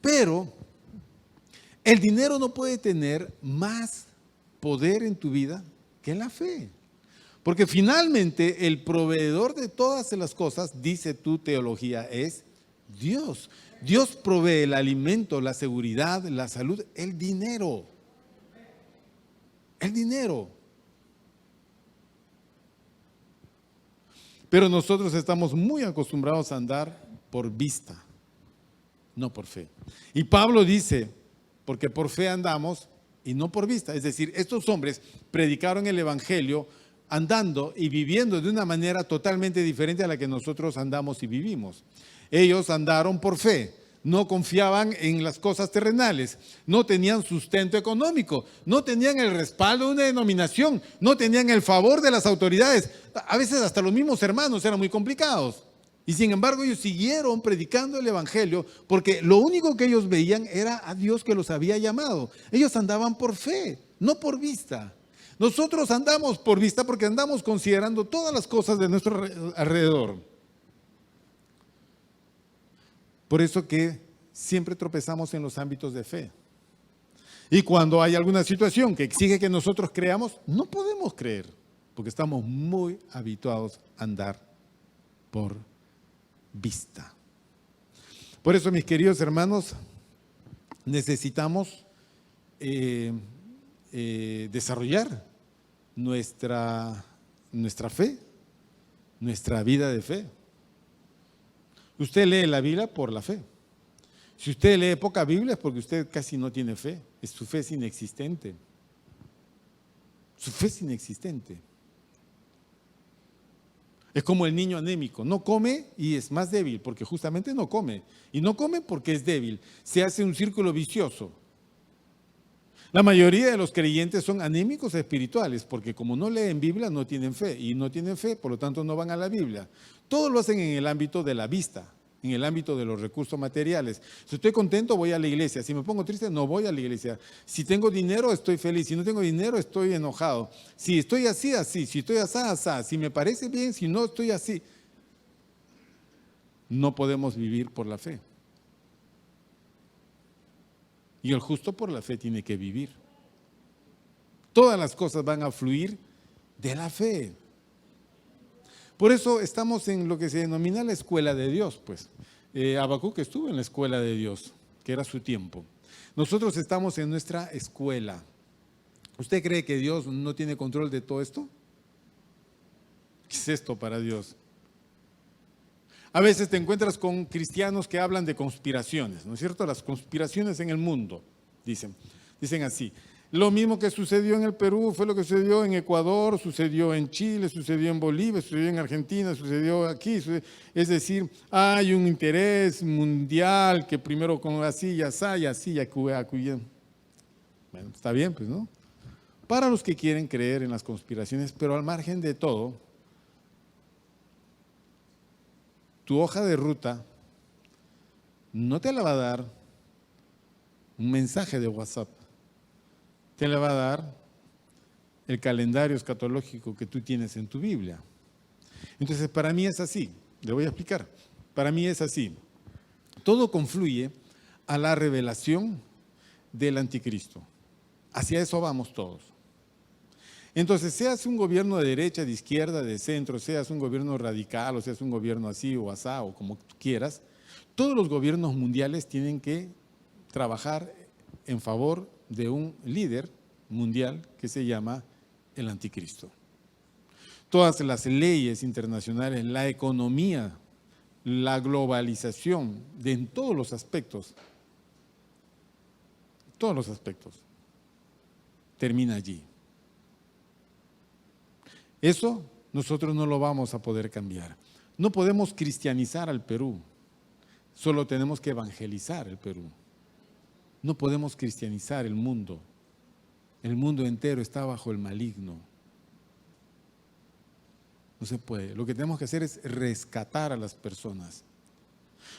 Speaker 1: Pero el dinero no puede tener más poder en tu vida que la fe. Porque finalmente el proveedor de todas las cosas, dice tu teología, es Dios. Dios provee el alimento, la seguridad, la salud, el dinero. El dinero. Pero nosotros estamos muy acostumbrados a andar por vista, no por fe. Y Pablo dice, porque por fe andamos y no por vista. Es decir, estos hombres predicaron el evangelio andando y viviendo de una manera totalmente diferente a la que nosotros andamos y vivimos. Ellos andaron por fe, no confiaban en las cosas terrenales, no tenían sustento económico, no tenían el respaldo de una denominación, no tenían el favor de las autoridades. A veces hasta los mismos hermanos eran muy complicados. Y sin embargo ellos siguieron predicando el evangelio porque lo único que ellos veían era a Dios que los había llamado. Ellos andaban por fe, no por vista. Nosotros andamos por vista porque andamos considerando todas las cosas de nuestro alrededor. Por eso que siempre tropezamos en los ámbitos de fe. Y cuando hay alguna situación que exige que nosotros creamos, no podemos creer, porque estamos muy habituados a andar por vista. Por eso, mis queridos hermanos, necesitamos desarrollar nuestra fe, nuestra vida de fe. Usted lee la Biblia por la fe. Si usted lee poca Biblia es porque usted casi no tiene fe. Su fe es inexistente. Su fe es inexistente. Es como el niño anémico. No come y es más débil porque justamente no come. Y no come porque es débil. Se hace un círculo vicioso. La mayoría de los creyentes son anémicos espirituales porque como no leen Biblia no tienen fe y no tienen fe, por lo tanto no van a la Biblia. Todos lo hacen en el ámbito de la vista, en el ámbito de los recursos materiales. Si estoy contento voy a la iglesia, si me pongo triste no voy a la iglesia. Si tengo dinero estoy feliz, si no tengo dinero estoy enojado. Si estoy así, así, si estoy así, si me parece bien, si no estoy así. No podemos vivir por la fe. Y el justo por la fe tiene que vivir. Todas las cosas van a fluir de la fe. Por eso estamos en lo que se denomina la escuela de Dios, pues. Habacuc estuvo en la escuela de Dios, que era su tiempo. Nosotros estamos en nuestra escuela. ¿Usted cree que Dios no tiene control de todo esto? ¿Qué es esto para Dios? A veces te encuentras con cristianos que hablan de conspiraciones, ¿no es cierto? Las conspiraciones en el mundo, dicen así. Lo mismo que sucedió en el Perú fue lo que sucedió en Ecuador, sucedió en Chile, sucedió en Bolivia, sucedió en Argentina, sucedió aquí. Es decir, hay un interés mundial que primero con así, ya así, ya acuya. Bueno, está bien, pues, ¿no? Para los que quieren creer en las conspiraciones, pero al margen de todo, tu hoja de ruta no te la va a dar un mensaje de WhatsApp. Te la va a dar el calendario escatológico que tú tienes en tu Biblia. Entonces, para mí es así. Le voy a explicar. Para mí es así. Todo confluye a la revelación del anticristo. Hacia eso vamos todos. Entonces, seas un gobierno de derecha, de izquierda, de centro, seas un gobierno radical, o seas un gobierno así o asá, o como tú quieras, todos los gobiernos mundiales tienen que trabajar en favor de un líder mundial que se llama el anticristo. Todas las leyes internacionales, la economía, la globalización, en todos los aspectos, termina allí. Eso nosotros no lo vamos a poder cambiar. No podemos cristianizar al Perú, solo tenemos que evangelizar el Perú. No podemos cristianizar el mundo. El mundo entero está bajo el maligno. No se puede. Lo que tenemos que hacer es rescatar a las personas.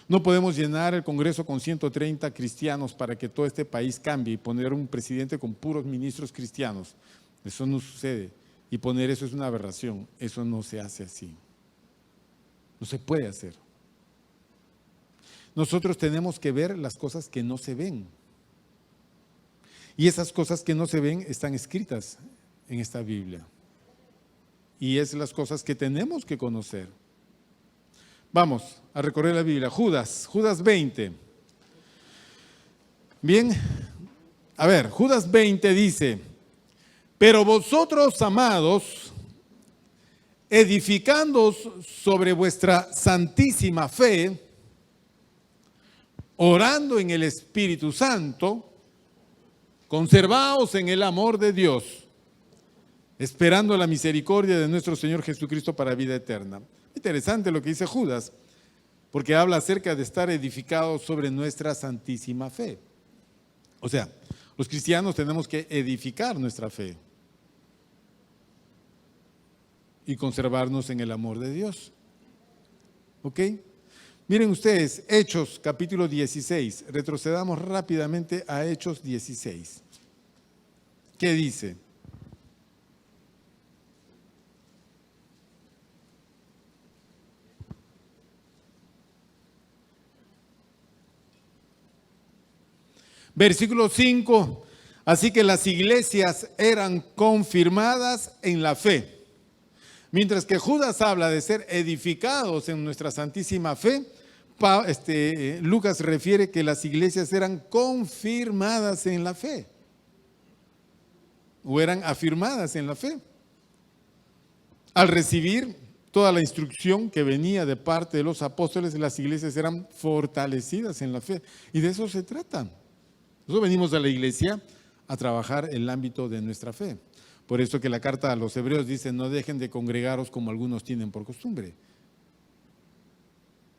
Speaker 1: No podemos llenar el Congreso con 130 cristianos para que todo este país cambie y poner un presidente con puros ministros cristianos. Eso no sucede. Y poner eso es una aberración. Eso no se hace así. No se puede hacer. Nosotros tenemos que ver las cosas que no se ven. Y esas cosas que no se ven están escritas en esta Biblia. Y es las cosas que tenemos que conocer. Vamos a recorrer la Biblia. Judas 20. Bien, a ver, Judas 20 dice: pero vosotros, amados, edificándoos sobre vuestra santísima fe, orando en el Espíritu Santo, conservaos en el amor de Dios, esperando la misericordia de nuestro Señor Jesucristo para vida eterna. Interesante lo que dice Judas, porque habla acerca de estar edificados sobre nuestra santísima fe. O sea, los cristianos tenemos que edificar nuestra fe y conservarnos en el amor de Dios. ¿Ok? Miren ustedes, Hechos capítulo 16. Retrocedamos rápidamente a Hechos 16. ¿Qué dice? Versículo 5. Así que las iglesias eran confirmadas en la fe. Mientras que Judas habla de ser edificados en nuestra santísima fe, Lucas refiere que las iglesias eran confirmadas en la fe. O eran afirmadas en la fe. Al recibir toda la instrucción que venía de parte de los apóstoles, las iglesias eran fortalecidas en la fe. Y de eso se trata. Nosotros venimos a la iglesia a trabajar el ámbito de nuestra fe. Por eso que la carta a los hebreos dice: no dejen de congregaros como algunos tienen por costumbre.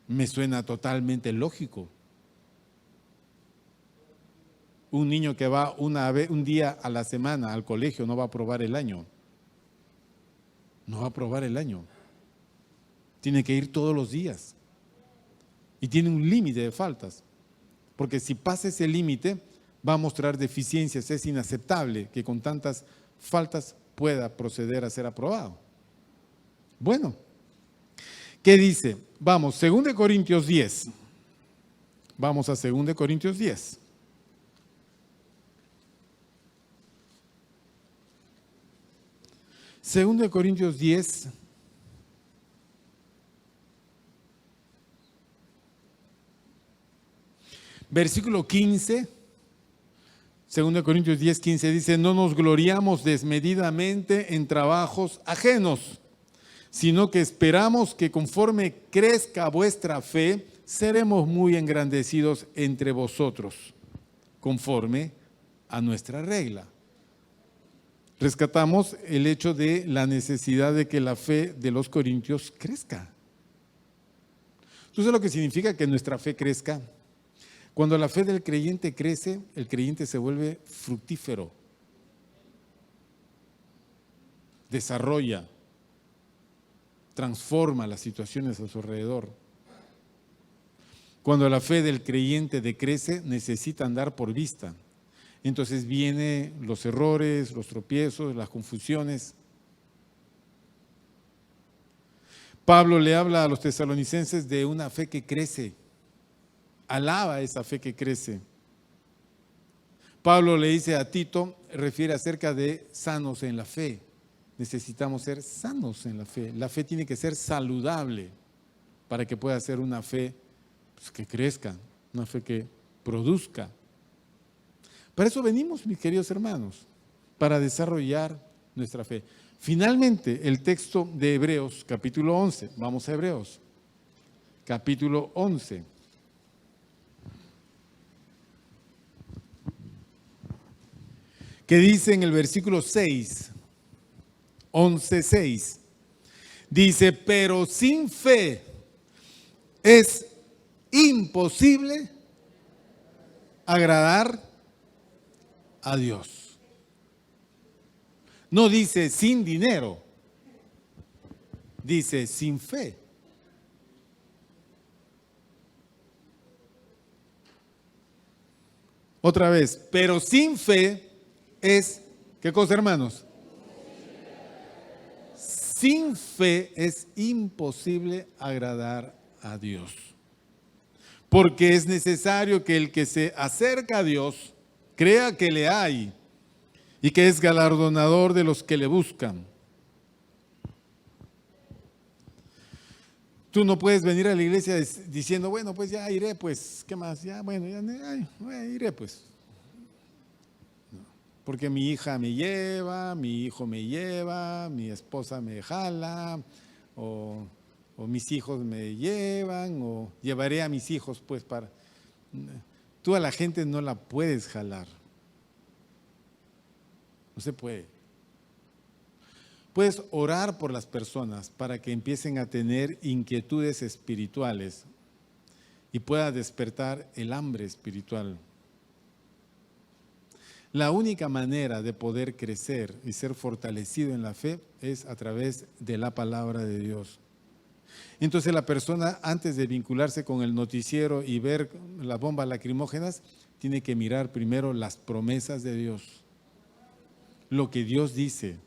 Speaker 1: Me suena totalmente lógico. Un niño que va un día a la semana al colegio no va a aprobar el año. No va a aprobar el año. Tiene que ir todos los días. Y tiene un límite de faltas. Porque si pasa ese límite, va a mostrar deficiencias. Es inaceptable que con tantas faltas pueda proceder a ser aprobado. Bueno, ¿qué dice? Vamos, 2 Corintios 10. Vamos a 2 Corintios 10. Segundo de Corintios 10, versículo 15. 2 Corintios 10, 15 dice: no nos gloriamos desmedidamente en trabajos ajenos, sino que esperamos que conforme crezca vuestra fe, seremos muy engrandecidos entre vosotros, conforme a nuestra regla. Rescatamos el hecho de la necesidad de que la fe de los corintios crezca. ¿Tú sabes lo que significa que nuestra fe crezca? Cuando la fe del creyente crece, el creyente se vuelve fructífero, desarrolla, transforma las situaciones a su alrededor. Cuando la fe del creyente decrece, necesita andar por vista. Entonces vienen los errores, los tropiezos, las confusiones. Pablo le habla a los tesalonicenses de una fe que crece. Alaba esa fe que crece. Pablo le dice a Tito, refiere acerca de sanos en la fe. Necesitamos ser sanos en la fe. La fe tiene que ser saludable para que pueda ser una fe que crezca, una fe que produzca. Para eso venimos, mis queridos hermanos, para desarrollar nuestra fe. Finalmente, el texto de Hebreos, capítulo 11. Vamos a Hebreos, capítulo 11. Que dice en el versículo 6, 11:6, dice, pero sin fe es imposible agradar a Dios. No dice sin dinero, dice sin fe. Otra vez, pero sin fe es, ¿qué cosa, hermanos? Sin fe es imposible agradar a Dios. Porque es necesario que el que se acerca a Dios crea que le hay y que es galardonador de los que le buscan. Tú no puedes venir a la iglesia diciendo, bueno, pues ya iré, pues, ¿qué más? Ya, bueno, ya iré, pues. No, porque mi hija me lleva, mi hijo me lleva, mi esposa me jala, o mis hijos me llevan, o llevaré a mis hijos, pues, para... Tú a la gente no la puedes jalar. No se puede. Puedes orar por las personas para que empiecen a tener inquietudes espirituales y pueda despertar el hambre espiritual. La única manera de poder crecer y ser fortalecido en la fe es a través de la palabra de Dios. Entonces la persona, antes de vincularse con el noticiero y ver las bombas lacrimógenas, tiene que mirar primero las promesas de Dios, lo que Dios dice,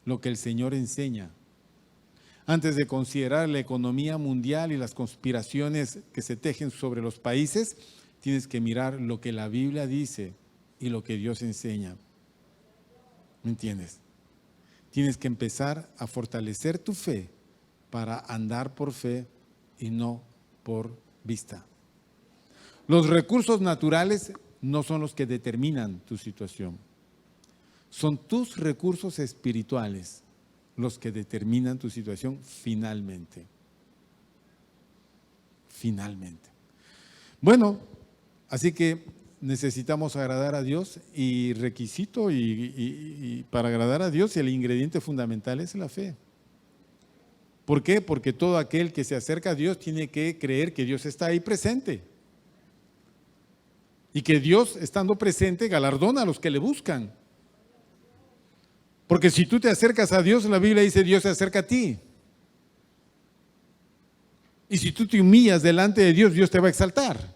Speaker 1: lo que el Señor enseña. Antes de considerar la economía mundial y las conspiraciones que se tejen sobre los países, tienes que mirar lo que la Biblia dice y lo que Dios enseña. ¿Me entiendes? Tienes que empezar a fortalecer tu fe para andar por fe y no por vista. Los recursos naturales no son los que determinan tu situación. Son tus recursos espirituales los que determinan tu situación finalmente. Finalmente. Bueno, así que necesitamos agradar a Dios y requisito y para agradar a Dios el ingrediente fundamental es la fe. ¿Por qué? Porque todo aquel que se acerca a Dios tiene que creer que Dios está ahí presente. Y que Dios, estando presente, galardona a los que le buscan. Porque si tú te acercas a Dios, la Biblia dice Dios se acerca a ti. Y si tú te humillas delante de Dios, Dios te va a exaltar.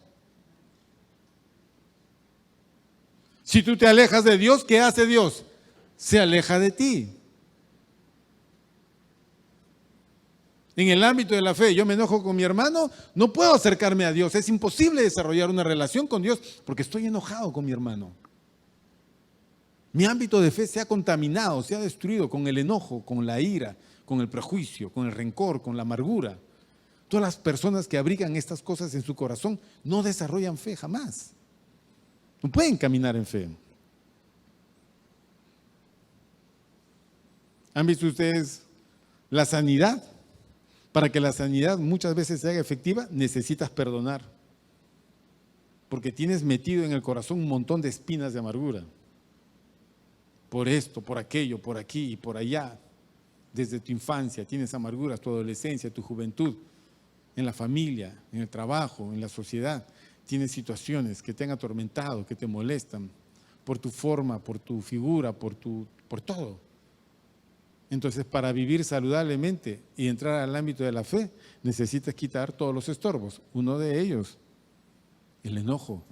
Speaker 1: Si tú te alejas de Dios, ¿qué hace Dios? Se aleja de ti. En el ámbito de la fe, yo me enojo con mi hermano, no puedo acercarme a Dios. Es imposible desarrollar una relación con Dios porque estoy enojado con mi hermano. Mi ámbito de fe se ha contaminado, se ha destruido con el enojo, con la ira, con el prejuicio, con el rencor, con la amargura. Todas las personas que abrigan estas cosas en su corazón no desarrollan fe jamás. No pueden caminar en fe. ¿Han visto ustedes la sanidad? Para que la sanidad muchas veces se haga efectiva, necesitas perdonar. Porque tienes metido en el corazón un montón de espinas de amargura. Por esto, por aquello, por aquí y por allá. Desde tu infancia tienes amarguras, tu adolescencia, tu juventud, en la familia, en el trabajo, en la sociedad. Tienes situaciones que te han atormentado, que te molestan, por tu forma, por tu figura, por todo. Entonces, para vivir saludablemente y entrar al ámbito de la fe, necesitas quitar todos los estorbos. Uno de ellos, el enojo,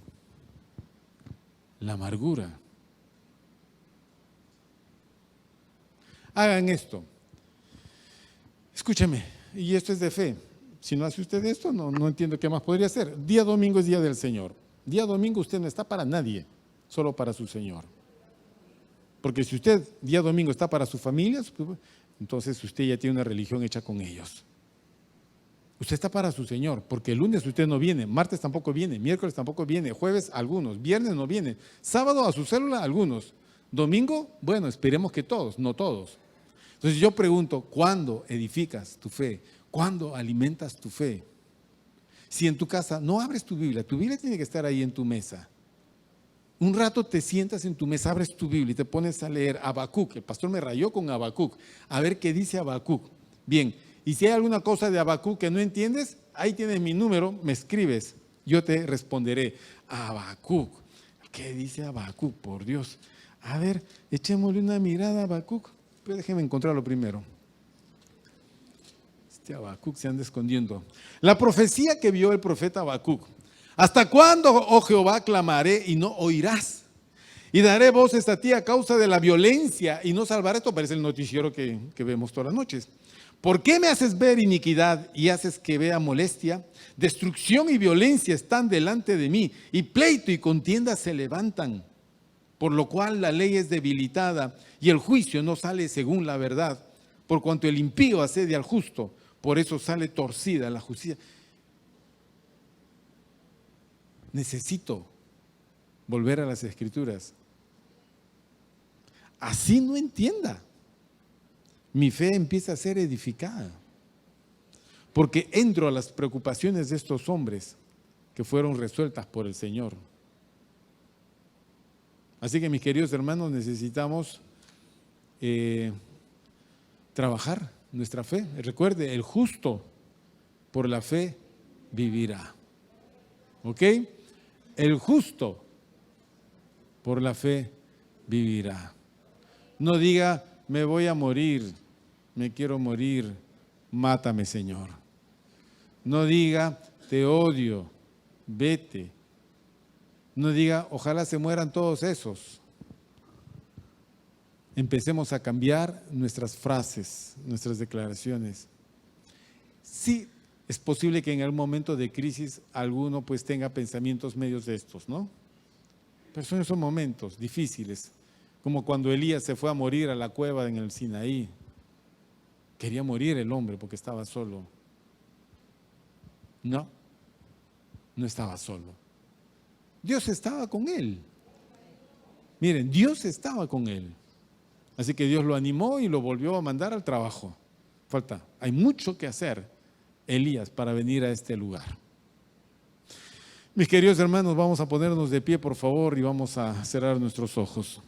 Speaker 1: la amargura. Hagan esto. Escúchame, y esto es de fe. Si no hace usted esto, no entiendo qué más podría hacer. Día domingo es día del Señor. Día domingo usted no está para nadie, solo para su Señor. Porque si usted día domingo está para su familia, entonces usted ya tiene una religión hecha con ellos. Usted está para su Señor, porque el lunes usted no viene, martes tampoco viene, miércoles tampoco viene, jueves algunos, viernes no viene, sábado a su célula algunos, Domingo, bueno, esperemos que todos, no todos. Entonces yo pregunto, ¿cuándo edificas tu fe? ¿Cuándo alimentas tu fe? Si en tu casa no abres tu Biblia tiene que estar ahí en tu mesa. Un rato te sientas en tu mesa, abres tu Biblia y te pones a leer Habacuc. El pastor me rayó con Habacuc. A ver qué dice Habacuc. Bien, y si hay alguna cosa de Habacuc que no entiendes, ahí tienes mi número, me escribes. Yo te responderé. Habacuc. ¿Qué dice Habacuc? Por Dios. A ver, echémosle una mirada a Habacuc. Pero déjeme encontrarlo primero. Habacuc se anda escondiendo. La profecía que vio el profeta Habacuc. ¿Hasta cuándo, oh Jehová, clamaré y no oirás? Y daré voces a ti a causa de la violencia y no salvaré. Esto parece el noticiero que vemos todas las noches. ¿Por qué me haces ver iniquidad y haces que vea molestia? Destrucción y violencia están delante de mí, y pleito y contienda se levantan. Por lo cual la ley es debilitada y el juicio no sale según la verdad. Por cuanto el impío asedia al justo, por eso sale torcida la justicia. Necesito volver a las Escrituras. Así no entienda. Mi fe empieza a ser edificada. Porque entro a las preocupaciones de estos hombres que fueron resueltas por el Señor. Así que, mis queridos hermanos, necesitamos trabajar nuestra fe. Recuerde, el justo por la fe vivirá. ¿Ok? El justo por la fe vivirá. No diga, me voy a morir, me quiero morir, mátame, Señor. No diga, te odio, vete. No diga, ojalá se mueran todos esos. Empecemos a cambiar nuestras frases, nuestras declaraciones. Sí, es posible que en algún momento de crisis alguno pues tenga pensamientos medios de estos, ¿no? Pero son esos momentos difíciles, como cuando Elías se fue a morir a la cueva en el Sinaí. Quería morir el hombre porque estaba solo. No, no estaba solo. Dios estaba con él. Miren, Dios estaba con él. Así que Dios lo animó y lo volvió a mandar al trabajo. Hay mucho que hacer, Elías, para venir a este lugar. Mis queridos hermanos, vamos a ponernos de pie, por favor, y vamos a cerrar nuestros ojos.